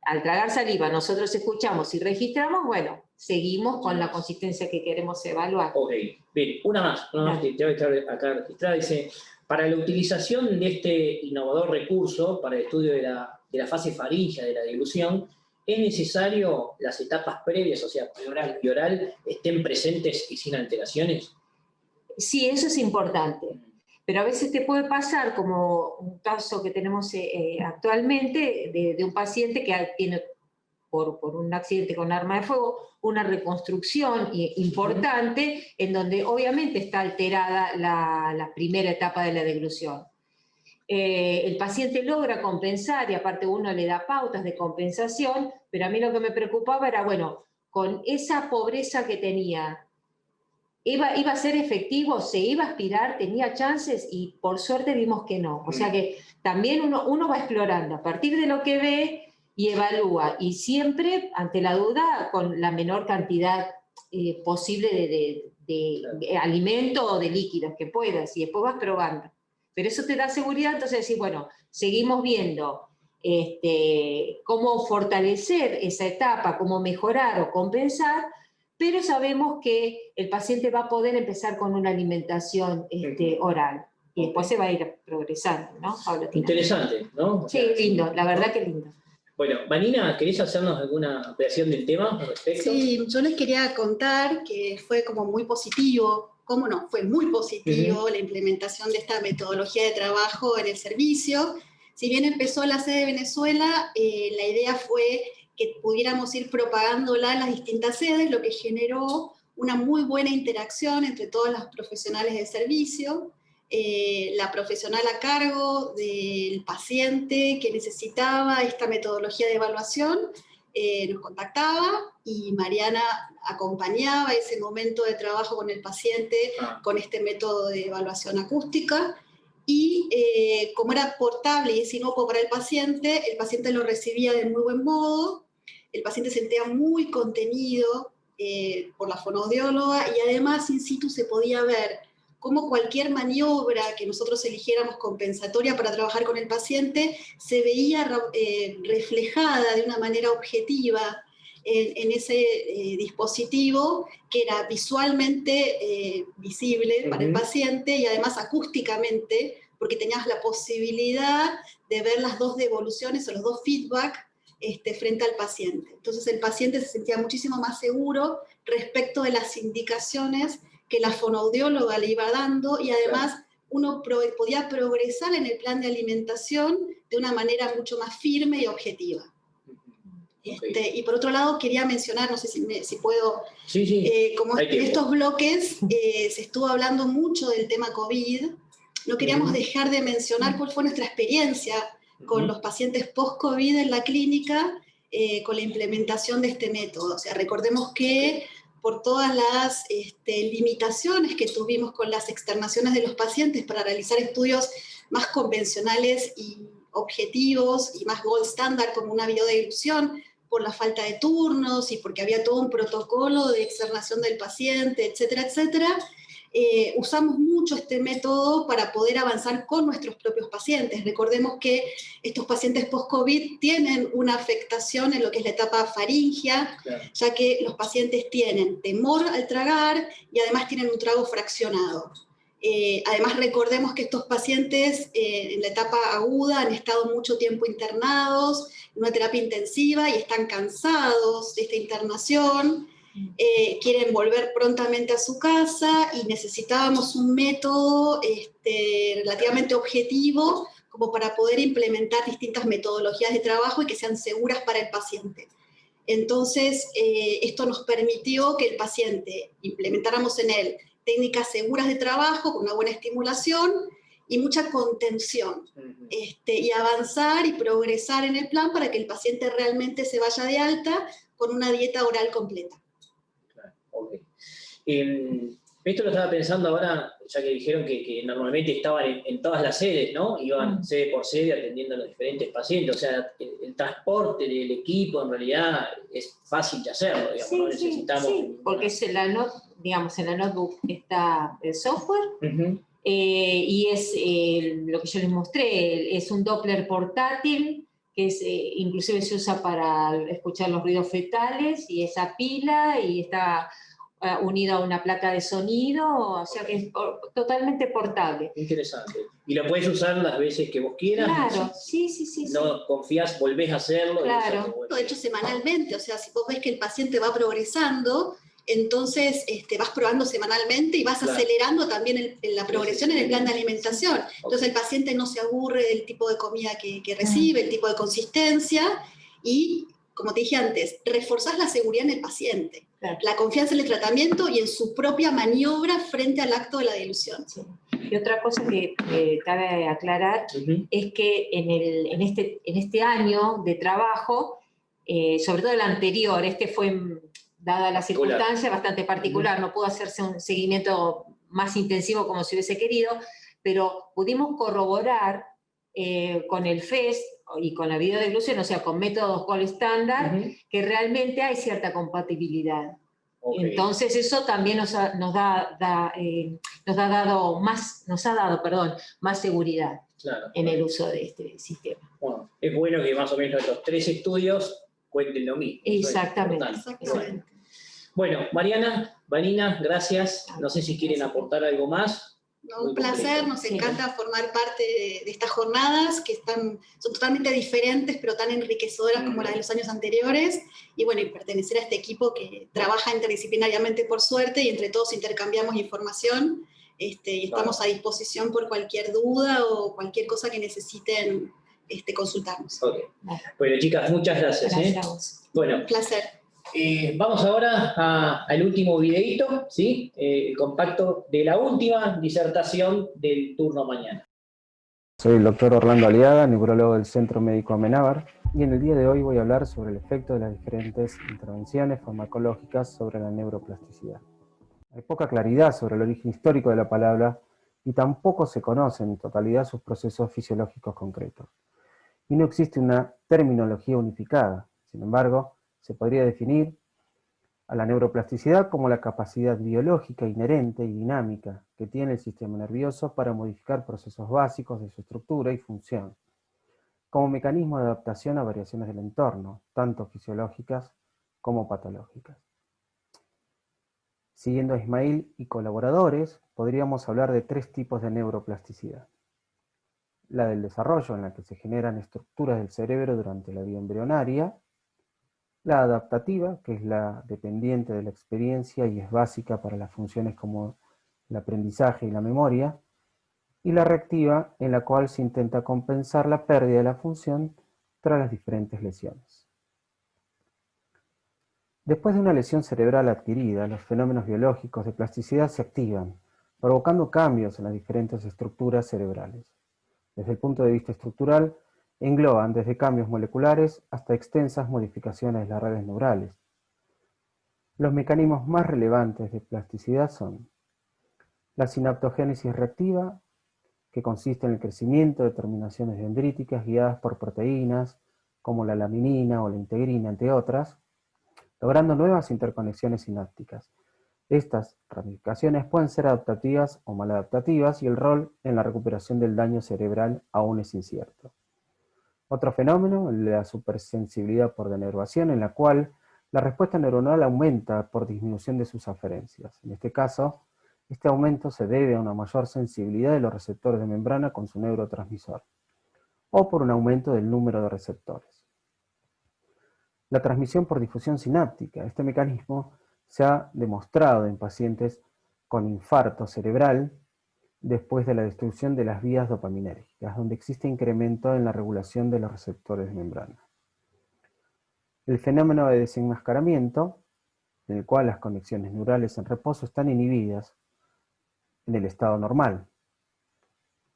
Al tragar saliva nosotros escuchamos y registramos, bueno, seguimos con la consistencia que queremos evaluar. Ok, bien, una más que debe estar acá registrada, dice, para la utilización de este innovador recurso para el estudio de la fase faríngea de la deglución, ¿es necesario las etapas previas, o sea, preoral y oral, estén presentes y sin alteraciones? Sí, eso es importante. Pero a veces te puede pasar, como un caso que tenemos actualmente, de un paciente que tiene, por un accidente con arma de fuego, una reconstrucción importante, en donde obviamente está alterada la primera etapa de la deglución. el paciente logra compensar y aparte uno le da pautas de compensación, pero a mí lo que me preocupaba era, bueno, con esa pobreza que tenía, ¿iba a ser efectivo? ¿Se iba a aspirar? ¿Tenía chances? Y por suerte vimos que no. O sea que también uno va explorando a partir de lo que ve y evalúa, y siempre, ante la duda, con la menor cantidad posible de alimento o de líquidos que puedas, y después vas probando. Pero eso te da seguridad, entonces decís, bueno, seguimos viendo cómo fortalecer esa etapa, cómo mejorar o compensar, pero sabemos que el paciente va a poder empezar con una alimentación oral, y después se va a ir progresando, ¿no? Interesante, ¿no? Sí, lindo, la verdad que lindo. Bueno, Vanina, ¿querés hacernos alguna ampliación del tema al respecto? Sí, yo les quería contar que fue como muy positivo, ¿cómo no? Fue muy positivo la implementación de esta metodología de trabajo en el servicio. Si bien empezó la sede de Venezuela, la idea fue que pudiéramos ir propagándola en las distintas sedes, lo que generó una muy buena interacción entre todos los profesionales del servicio. La profesional a cargo del paciente que necesitaba esta metodología de evaluación nos contactaba, y Mariana acompañaba ese momento de trabajo con el paciente con este método de evaluación acústica, y como era portable y es inocuo para el paciente lo recibía de muy buen modo, el paciente se sentía muy contenido por la fonoaudióloga, y además in situ se podía ver cómo cualquier maniobra que nosotros eligiéramos compensatoria para trabajar con el paciente se veía reflejada de una manera objetiva en ese dispositivo, que era visualmente visible para el paciente, y además acústicamente, porque tenías la posibilidad de ver las dos devoluciones o los dos feedback frente al paciente. Entonces el paciente se sentía muchísimo más seguro respecto de las indicaciones que la fonoaudióloga le iba dando, y además uno podía progresar en el plan de alimentación de una manera mucho más firme y objetiva. Y por otro lado quería mencionar, no sé si puedo, como en estos bloques se estuvo hablando mucho del tema COVID, no queríamos dejar de mencionar cuál fue nuestra experiencia con los pacientes post-COVID en la clínica, con la implementación de este método. O sea, recordemos que por todas las limitaciones que tuvimos con las externaciones de los pacientes para realizar estudios más convencionales y objetivos y más gold standard como una biodilución, por la falta de turnos y porque había todo un protocolo de externación del paciente, etcétera, etcétera, usamos mucho este método para poder avanzar con nuestros propios pacientes. Recordemos que estos pacientes post-COVID tienen una afectación en lo que es la etapa faringea, ya que los pacientes tienen temor al tragar y además tienen un trago fraccionado. Además, recordemos que estos pacientes en la etapa aguda han estado mucho tiempo internados en una terapia intensiva y están cansados de esta internación. Quieren volver prontamente a su casa, y necesitábamos un método relativamente objetivo como para poder implementar distintas metodologías de trabajo y que sean seguras para el paciente. Entonces, esto nos permitió que el paciente implementáramos en él técnicas seguras de trabajo con una buena estimulación y mucha contención, y avanzar y progresar en el plan para que el paciente realmente se vaya de alta con una dieta oral completa. Okay. Esto lo estaba pensando ahora, ya que dijeron que normalmente estaban en todas las sedes, ¿no? Iban sede por sede atendiendo a los diferentes pacientes. O sea, el transporte del equipo en realidad es fácil de hacerlo, digamos, no necesitamos... Sí, porque en la notebook está el software, y es lo que yo les mostré, es un Doppler portátil, que es, inclusive se usa para escuchar los ruidos fetales, y esa pila, y está unida a una placa de sonido, o sea que es totalmente portable. Interesante. Y lo puedes usar las veces que vos quieras. Claro, sí. No confías, volvés a hacerlo. Claro. De hecho, semanalmente, o sea, si vos ves que el paciente va progresando, entonces vas probando semanalmente y vas acelerando también la progresión en el plan de alimentación. Entonces el paciente no se aburre del tipo de comida que recibe, el tipo de consistencia, y como te dije antes, reforzás la seguridad en el paciente, Claro. la confianza en el tratamiento y en su propia maniobra frente al acto de la dilución. Sí. Y otra cosa que cabe aclarar es que en este año de trabajo, sobre todo el anterior, este fue, dada la circunstancia, bastante particular, no pudo hacerse un seguimiento más intensivo como se hubiese querido, pero pudimos corroborar con el FES y con la videodilución, o sea, con métodos gold estándar, que realmente hay cierta compatibilidad. Okay. Entonces eso también nos ha dado más seguridad, claro, en el uso de este sistema. Bueno, es bueno que más o menos los 3 estudios cuenten lo mismo. Exactamente. Bueno, Mariana, Vanina, gracias. No sé si quieren aportar algo más. No, un placer, nos encanta formar parte de estas jornadas que son totalmente diferentes, pero tan enriquecedoras como las de los años anteriores. Y bueno, y pertenecer a este equipo que trabaja interdisciplinariamente por suerte y entre todos intercambiamos información. Y estamos a disposición por cualquier duda o cualquier cosa que necesiten consultarnos. Okay. Bueno, chicas, muchas gracias. Gracias. Bueno, un placer. Vamos ahora al último videíto, ¿sí? El compacto de la última disertación del turno mañana. Soy el doctor Orlando Aliaga, neurólogo del Centro Médico Amenábar, y en el día de hoy voy a hablar sobre el efecto de las diferentes intervenciones farmacológicas sobre la neuroplasticidad. Hay poca claridad sobre el origen histórico de la palabra y tampoco se conocen en totalidad sus procesos fisiológicos concretos. Y no existe una terminología unificada. Sin embargo, se podría definir a la neuroplasticidad como la capacidad biológica inherente y dinámica que tiene el sistema nervioso para modificar procesos básicos de su estructura y función, como mecanismo de adaptación a variaciones del entorno, tanto fisiológicas como patológicas. Siguiendo a Ismail y colaboradores, podríamos hablar de 3 tipos de neuroplasticidad. La del desarrollo, en la que se generan estructuras del cerebro durante la vida embrionaria; la adaptativa, que es la dependiente de la experiencia y es básica para las funciones como el aprendizaje y la memoria; y la reactiva, en la cual se intenta compensar la pérdida de la función tras las diferentes lesiones. Después de una lesión cerebral adquirida, los fenómenos biológicos de plasticidad se activan, provocando cambios en las diferentes estructuras cerebrales. Desde el punto de vista estructural, engloban desde cambios moleculares hasta extensas modificaciones de las redes neurales. Los mecanismos más relevantes de plasticidad son la sinaptogénesis reactiva, que consiste en el crecimiento de terminaciones dendríticas guiadas por proteínas, como la laminina o la integrina, entre otras, logrando nuevas interconexiones sinápticas. Estas ramificaciones pueden ser adaptativas o maladaptativas y el rol en la recuperación del daño cerebral aún es incierto. Otro fenómeno, el de la supersensibilidad por denervación, en la cual la respuesta neuronal aumenta por disminución de sus aferencias. En este caso, este aumento se debe a una mayor sensibilidad de los receptores de membrana con su neurotransmisor, o por un aumento del número de receptores. La transmisión por difusión sináptica. Este mecanismo se ha demostrado en pacientes con infarto cerebral después de la destrucción de las vías dopaminérgicas, donde existe incremento en la regulación de los receptores de membrana. El fenómeno de desenmascaramiento, en el cual las conexiones neurales en reposo están inhibidas en el estado normal.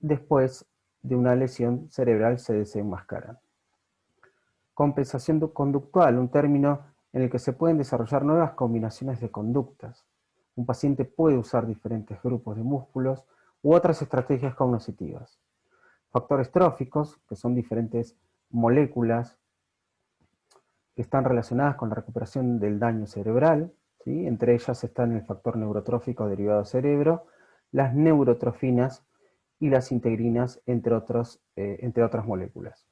Después de una lesión cerebral se desenmascaran. Compensación conductual, un término en el que se pueden desarrollar nuevas combinaciones de conductas. Un paciente puede usar diferentes grupos de músculos u otras estrategias cognitivas. Factores tróficos, que son diferentes moléculas que están relacionadas con la recuperación del daño cerebral, ¿sí? Entre ellas están el factor neurotrófico derivado cerebro, las neurotrofinas y las integrinas, entre otras moléculas.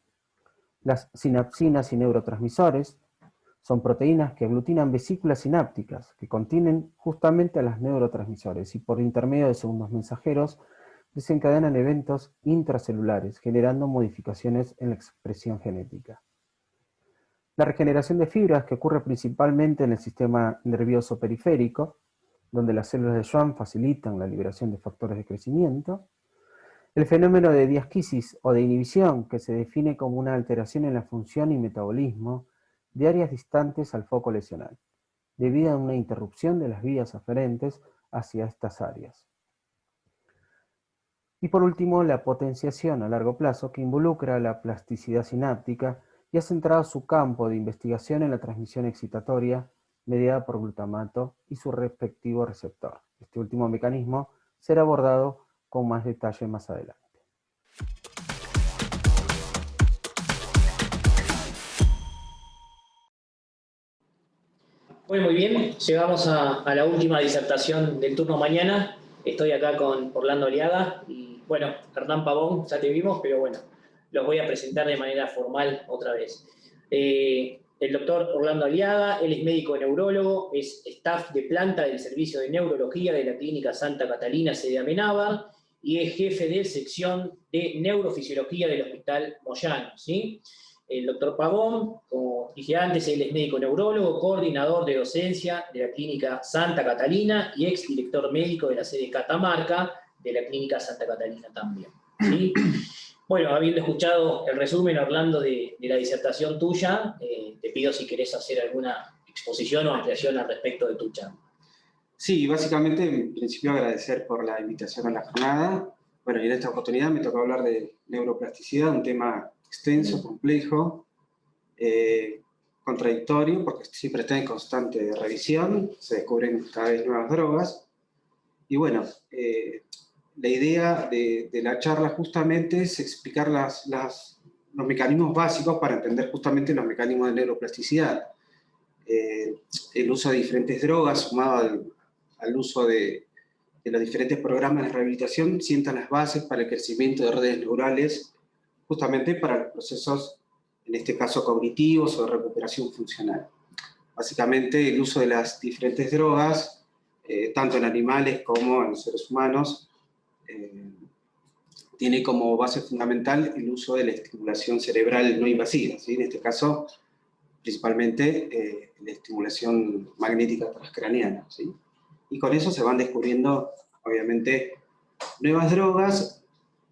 Las sinapsinas y neurotransmisores son proteínas que aglutinan vesículas sinápticas, que contienen justamente a las neurotransmisores y por intermedio de segundos mensajeros desencadenan eventos intracelulares, generando modificaciones en la expresión genética. La regeneración de fibras, que ocurre principalmente en el sistema nervioso periférico, donde las células de Schwann facilitan la liberación de factores de crecimiento. El fenómeno de diasquisis o de inhibición, que se define como una alteración en la función y metabolismo de áreas distantes al foco lesional, debido a una interrupción de las vías aferentes hacia estas áreas. Y por último, la potenciación a largo plazo, que involucra la plasticidad sináptica y ha centrado su campo de investigación en la transmisión excitatoria mediada por glutamato y su respectivo receptor. Este último mecanismo será abordado con más detalle más adelante. Bueno, muy bien, llegamos a la última disertación del turno mañana. Estoy acá con Orlando Aliaga y, bueno, Hernán Pavón, ya te vimos, pero bueno, los voy a presentar de manera formal otra vez. El doctor Orlando Aliaga, él es médico neurólogo, es staff de planta del Servicio de Neurología de la Clínica Santa Catalina, sede Amenábar, y es jefe de sección de Neurofisiología del Hospital Moyano, ¿sí? El doctor Pavón, como dije antes, él es médico neurólogo, coordinador de docencia de la Clínica Santa Catalina y exdirector médico de la sede Catamarca de la Clínica Santa Catalina también, ¿sí? Bueno, habiendo escuchado el resumen, Orlando, de la disertación tuya, te pido si querés hacer alguna exposición o ampliación al respecto de tu charla. Sí, básicamente, en principio agradecer por la invitación a la jornada. Bueno, y en esta oportunidad me tocó hablar de neuroplasticidad, un tema extenso, complejo, contradictorio, porque siempre está en constante revisión, se descubren cada vez nuevas drogas. Y bueno, la idea de la charla justamente es explicar los mecanismos básicos para entender justamente los mecanismos de neuroplasticidad. El uso de diferentes drogas sumado al uso de los diferentes programas de rehabilitación sientan las bases para el crecimiento de redes neurales justamente para los procesos, en este caso cognitivos o de recuperación funcional. Básicamente el uso de las diferentes drogas, tanto en animales como en los seres humanos, tiene como base fundamental el uso de la estimulación cerebral no invasiva, ¿sí? En este caso, principalmente la estimulación magnética transcraneana, ¿sí? Y con eso se van descubriendo, obviamente, nuevas drogas,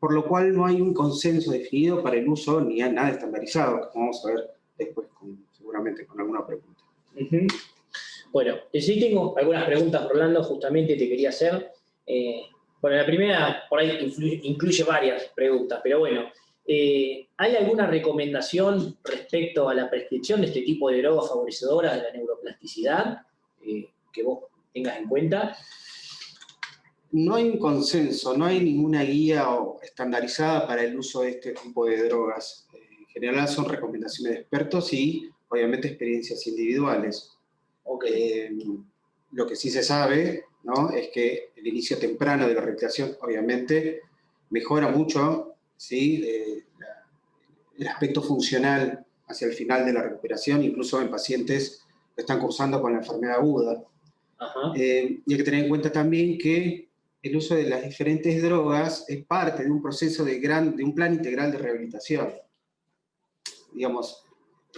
por lo cual no hay un consenso definido para el uso ni nada estandarizado, como vamos a ver después, seguramente con alguna pregunta. Bueno, sí tengo algunas preguntas, Orlando, justamente te quería hacer. Bueno, la primera por ahí incluye varias preguntas, pero bueno, ¿hay alguna recomendación respecto a la prescripción de este tipo de drogas favorecedoras de la neuroplasticidad que vos tengas en cuenta? No hay un consenso, no hay ninguna guía estandarizada para el uso de este tipo de drogas. En general son recomendaciones de expertos y obviamente experiencias individuales. Lo que sí se sabe, ¿no?, es que el inicio temprano de la rehabilitación obviamente mejora mucho, ¿sí?, el aspecto funcional hacia el final de la recuperación, incluso en pacientes que están cursando con la enfermedad aguda. Y hay que tener en cuenta también que el uso de las diferentes drogas es parte de un proceso de un plan integral de rehabilitación. Digamos,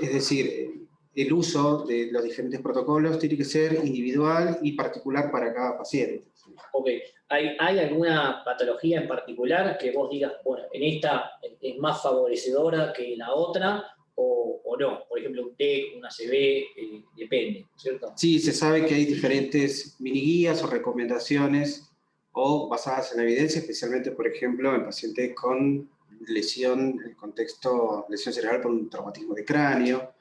es decir, el uso de los diferentes protocolos tiene que ser individual y particular para cada paciente. Ok, ¿hay alguna patología en particular que vos digas, bueno, en esta es más favorecedora que la otra, o no? Por ejemplo, un TEC, una ACV, depende, ¿cierto? Sí, se sabe que hay diferentes mini guías o recomendaciones o basadas en la evidencia, especialmente, por ejemplo, en pacientes con lesión, en el contexto lesión cerebral por un traumatismo de cráneo,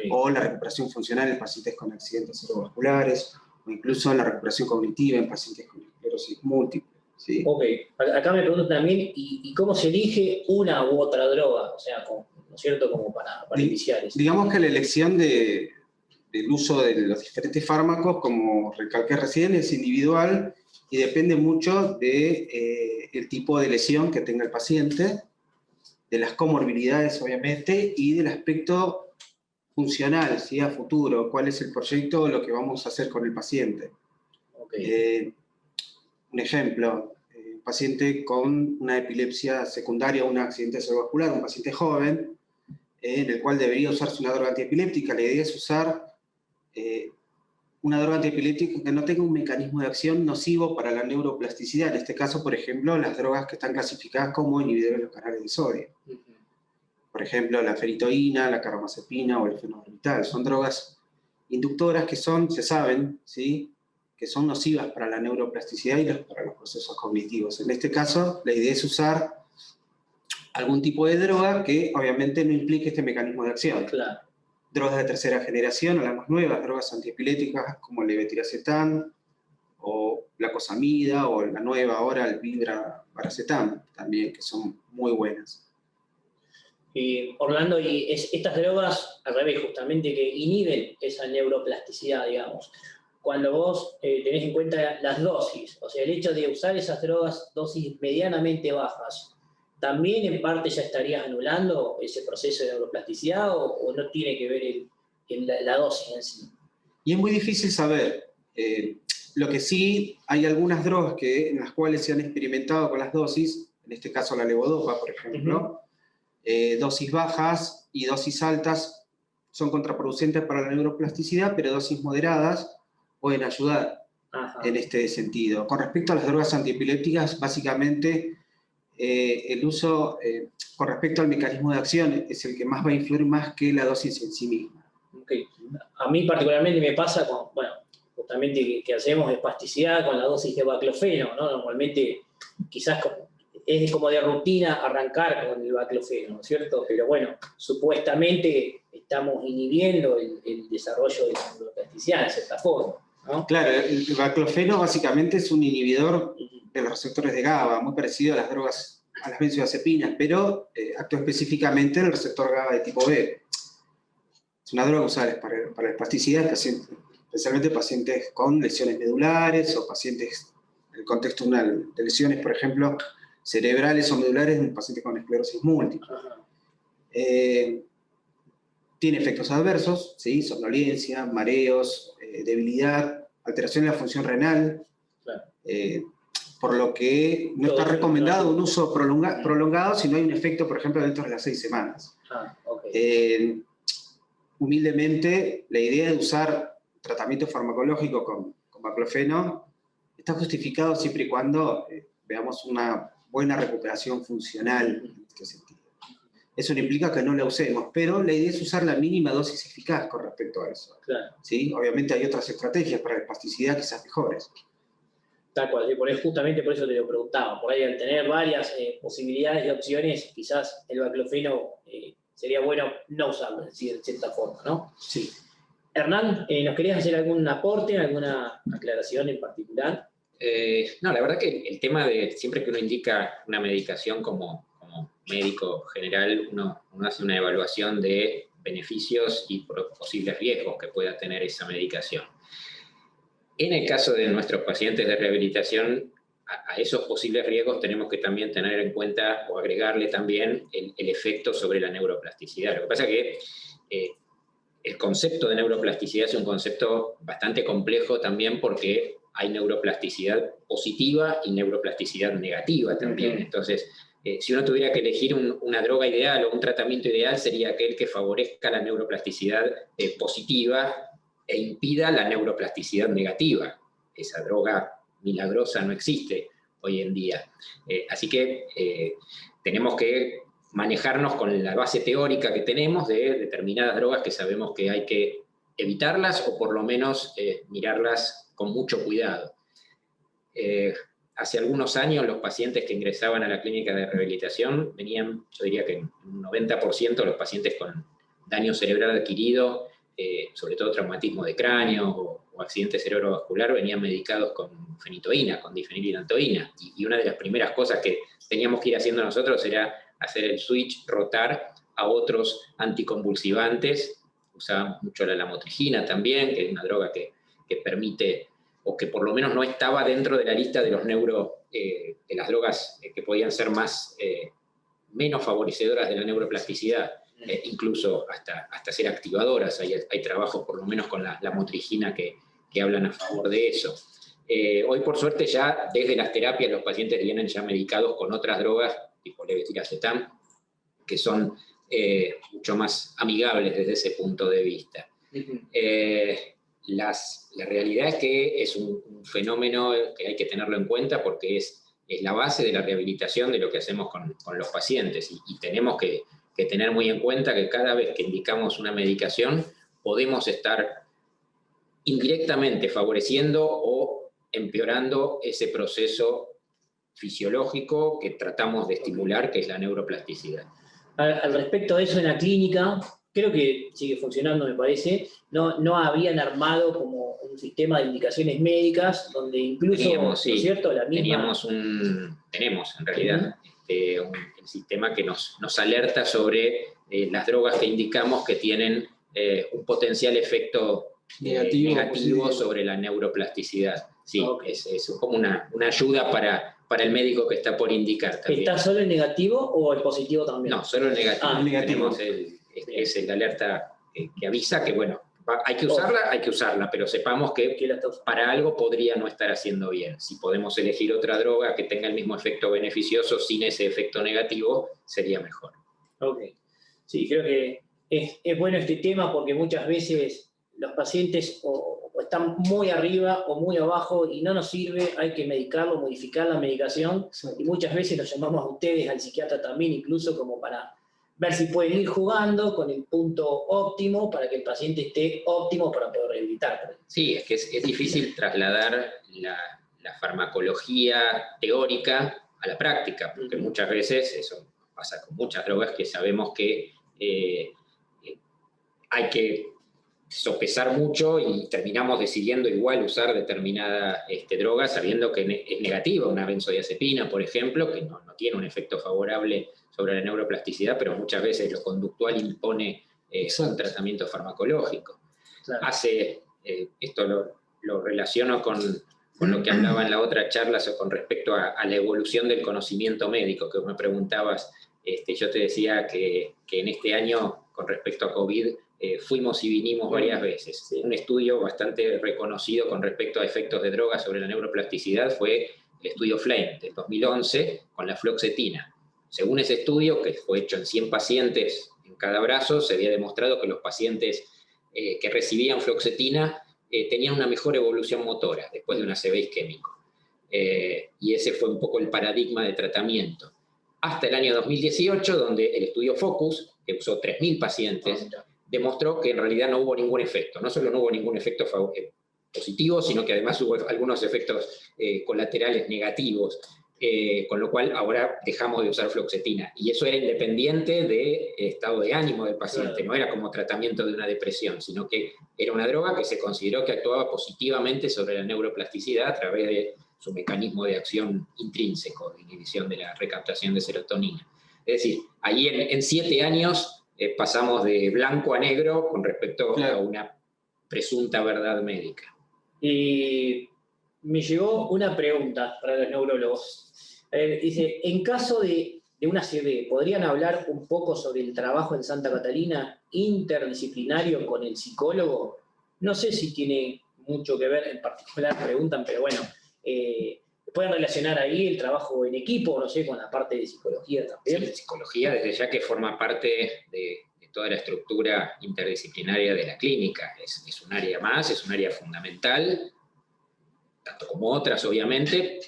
o la recuperación funcional en pacientes con accidentes cerebrovasculares, o incluso en la recuperación cognitiva en pacientes con esclerosis múltiple, ¿sí? Ok, acá me pregunto también, ¿y cómo se elige una u otra droga? O sea, ¿no es cierto? Como para iniciar eso. Digamos que la elección del uso de los diferentes fármacos, como recalqué recién, es individual y depende mucho del tipo de lesión que tenga el paciente, de las comorbilidades, obviamente, y del aspecto funcional, ¿sí?, a futuro, cuál es el proyecto o lo que vamos a hacer con el paciente. Un ejemplo, un paciente con una epilepsia secundaria o un accidente cerebrovascular, un paciente joven, en el cual debería usarse una droga antiepiléptica. La idea es usar una droga antiepiléptica que no tenga un mecanismo de acción nocivo para la neuroplasticidad. En este caso, por ejemplo, las drogas que están clasificadas como inhibidores de los canales de sodio. Por ejemplo, la ferritoína, la carbamazepina o el fenobarbital. Son drogas inductoras que se saben, ¿sí?, que son nocivas para la neuroplasticidad y para los procesos cognitivos. En este caso, la idea es usar algún tipo de droga que obviamente no implique este mecanismo de acción. Claro. Drogas de tercera generación o las más nuevas, drogas antiepilépticas como el levetiracetam o la cosamida o la nueva ahora el vibraracetam también, que son muy buenas. Orlando, y estas drogas, al revés, justamente, que inhiben esa neuroplasticidad, digamos. Cuando vos tenés en cuenta las dosis, o sea, el hecho de usar esas drogas, dosis medianamente bajas, ¿también en parte ya estarías anulando ese proceso de neuroplasticidad o no tiene que ver la dosis en sí? Y es muy difícil saber. Lo que sí, hay algunas drogas en las cuales se han experimentado con las dosis, en este caso la levodopa, por ejemplo, dosis bajas y dosis altas son contraproducentes para la neuroplasticidad, pero dosis moderadas pueden ayudar en este sentido. Con respecto a las drogas antiepilépticas, básicamente el uso con respecto al mecanismo de acción es el que más va a influir más que la dosis en sí misma. Okay. A mí particularmente me pasa con, bueno, justamente que hacemos espasticidad con la dosis de baclofeno, ¿no? Normalmente quizás es como de rutina arrancar con el baclofeno, ¿no es cierto? Pero bueno, supuestamente estamos inhibiendo el desarrollo de la neuroplasticidad de cierta forma, ¿no? Claro, el baclofeno básicamente es un inhibidor de los receptores de GABA, muy parecido a las drogas, a las benzodiazepinas, pero actúa específicamente en el receptor GABA de tipo B. Es una droga usada para la espasticidad, especialmente pacientes con lesiones medulares o pacientes, en el contexto de lesiones, por ejemplo, cerebrales o medulares en pacientes con esclerosis múltiple. Tiene efectos adversos, ¿sí? Somnolencia, mareos, debilidad, alteración en la función renal, claro. Por lo que no está recomendado un uso prolongado si no hay un efecto, por ejemplo, dentro de las 6 semanas. Okay. Humildemente, la idea de usar tratamiento farmacológico con baclofeno está justificado siempre y cuando veamos una buena recuperación funcional en este sentido. Eso no implica que no la usemos, pero la idea es usar la mínima dosis eficaz con respecto a eso. Claro. ¿Sí? Obviamente hay otras estrategias para la espasticidad quizás mejores. Tal cual, justamente por eso te lo preguntaba. Por ahí al tener varias posibilidades y opciones, quizás el baclofeno sería bueno no usarlo, de cierta forma, ¿no? Sí. Hernán, ¿nos querías hacer algún aporte, alguna aclaración en particular? No, la verdad que el tema de siempre que uno indica una medicación como médico general, uno hace una evaluación de beneficios y posibles riesgos que pueda tener esa medicación. En el caso de nuestros pacientes de rehabilitación, a esos posibles riesgos tenemos que también tener en cuenta o agregarle también el efecto sobre la neuroplasticidad. Lo que pasa es que el concepto de neuroplasticidad es un concepto bastante complejo también porque hay neuroplasticidad positiva y neuroplasticidad negativa también. Entonces, si uno tuviera que elegir una droga ideal o un tratamiento ideal, sería aquel que favorezca la neuroplasticidad positiva e impida la neuroplasticidad negativa. Esa droga milagrosa no existe hoy en día. Así que tenemos que manejarnos con la base teórica que tenemos de determinadas drogas que sabemos que hay que evitarlas o por lo menos mirarlas con mucho cuidado. Hace algunos años los pacientes que ingresaban a la clínica de rehabilitación venían, yo diría que un 90% de los pacientes con daño cerebral adquirido, sobre todo traumatismo de cráneo o accidente cerebrovascular, venían medicados con fenitoína, con difenilinantoína. Y una de las primeras cosas que teníamos que ir haciendo nosotros era hacer el switch, rotar a otros anticonvulsivantes. Usábamos mucho la lamotrigina también, que es una droga que permite, o que por lo menos no estaba dentro de la lista de los de las drogas que podían ser menos favorecedoras de la neuroplasticidad, incluso hasta ser activadoras. Hay trabajos por lo menos con la lamotrigina que hablan a favor de eso. Hoy por suerte ya desde las terapias los pacientes vienen ya medicados con otras drogas, tipo levetiracetam, que son mucho más amigables desde ese punto de vista. La realidad es que es un fenómeno que hay que tenerlo en cuenta porque es la base de la rehabilitación de lo que hacemos con los pacientes y tenemos que que tener muy en cuenta que cada vez que indicamos una medicación podemos estar indirectamente favoreciendo o empeorando ese proceso fisiológico que tratamos de estimular, que es la neuroplasticidad. Al respecto de eso en la clínica, creo que sigue funcionando, me parece. No habían armado como un sistema de indicaciones médicas donde incluso, Teníamos, sí, ¿no es cierto? La misma... tenemos en realidad un sistema que nos alerta sobre las drogas que indicamos que tienen un potencial efecto negativo sobre la neuroplasticidad. Sí, okay. Es como una ayuda para el médico que está por indicar también. ¿Está solo el negativo o el positivo también? No, solo el negativo. Tenemos es el alerta que avisa que, bueno, hay que usarla, pero sepamos que para algo podría no estar haciendo bien. Si podemos elegir otra droga que tenga el mismo efecto beneficioso sin ese efecto negativo, sería mejor. Ok. Sí, creo que es bueno este tema porque muchas veces los pacientes o están muy arriba o muy abajo y no nos sirve, hay que medicarlo, modificar la medicación, y muchas veces los llamamos a ustedes, al psiquiatra también, incluso como para ver si pueden ir jugando con el punto óptimo para que el paciente esté óptimo para poder rehabilitar. Sí, es que es difícil trasladar la farmacología teórica a la práctica, porque muchas veces, eso pasa con muchas drogas, que sabemos que hay que sopesar mucho y terminamos decidiendo igual usar determinada droga sabiendo que es negativa, una benzodiazepina, por ejemplo, que no tiene un efecto favorable sobre la neuroplasticidad, pero muchas veces lo conductual impone un tratamiento farmacológico. Claro. Esto lo relaciono con lo que hablaba en la otra charla con respecto a la evolución del conocimiento médico, que me preguntabas. Yo te decía que en este año, con respecto a COVID, fuimos y vinimos varias veces. Sí. Un estudio bastante reconocido con respecto a efectos de drogas sobre la neuroplasticidad fue el estudio Flame del 2011 con la fluoxetina. Según ese estudio, que fue hecho en 100 pacientes en cada brazo, se había demostrado que los pacientes que recibían fluoxetina tenían una mejor evolución motora después de un ACV isquémico. Y ese fue un poco el paradigma de tratamiento. Hasta el año 2018, donde el estudio Focus, que usó 3.000 pacientes, demostró que en realidad no hubo ningún efecto. No solo no hubo ningún efecto positivo, sino que además hubo algunos efectos colaterales negativos, con lo cual ahora dejamos de usar fluoxetina. Y eso era independiente del estado de ánimo del paciente, no era como tratamiento de una depresión, sino que era una droga que se consideró que actuaba positivamente sobre la neuroplasticidad a través de su mecanismo de acción intrínseco, de inhibición de la recaptación de serotonina. Es decir, allí en 7 años pasamos de blanco a negro con respecto a una presunta verdad médica. Y me llegó una pregunta para los neurólogos. Dice, en caso de una ACV, ¿podrían hablar un poco sobre el trabajo en Santa Catalina interdisciplinario con el psicólogo? No sé si tiene mucho que ver, en particular preguntan, pero bueno, pueden relacionar ahí el trabajo en equipo, no sé, con la parte de psicología también. Sí, psicología, desde ya que forma parte de toda la estructura interdisciplinaria de la clínica. Es un área más, es un área fundamental, tanto como otras, obviamente,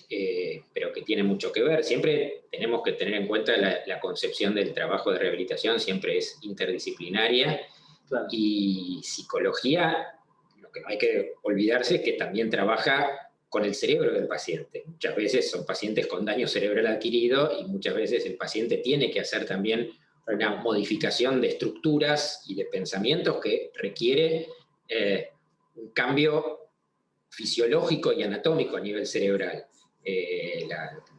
pero que tiene mucho que ver. Siempre tenemos que tener en cuenta la concepción del trabajo de rehabilitación, siempre es interdisciplinaria. Claro. Y psicología, lo que no hay que olvidarse es que también trabaja con el cerebro del paciente. Muchas veces son pacientes con daño cerebral adquirido y muchas veces el paciente tiene que hacer también una modificación de estructuras y de pensamientos que requiere un cambio fisiológico y anatómico a nivel cerebral.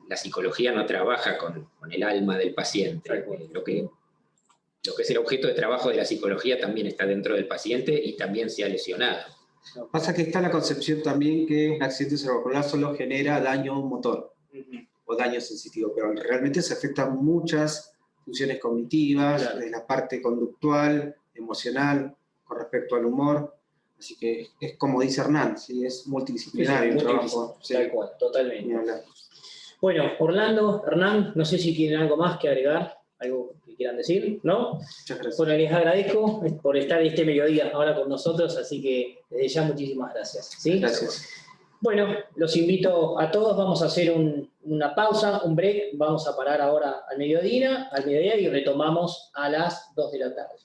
La psicología no trabaja con el alma del paciente. Lo que es el objeto de trabajo de la psicología también está dentro del paciente y también se ha lesionado. Pasa que está la concepción también que un accidente cerebrovascular solo genera daño motor o daño sensitivo, pero realmente se afectan muchas funciones cognitivas, de la parte conductual, emocional, con respecto al humor. Así que es como dice Hernán, ¿sí? Es multidisciplinario el trabajo. Sí. Tal cual, totalmente. Bueno, Orlando, Hernán, no sé si tienen algo más que agregar, algo que quieran decir, ¿no? Muchas gracias. Bueno, les agradezco por estar este mediodía ahora con nosotros, así que desde ya muchísimas gracias. ¿sí? Gracias. Bueno, los invito a todos, vamos a hacer una pausa, un break, vamos a parar ahora al mediodía y retomamos a las 2 de la tarde.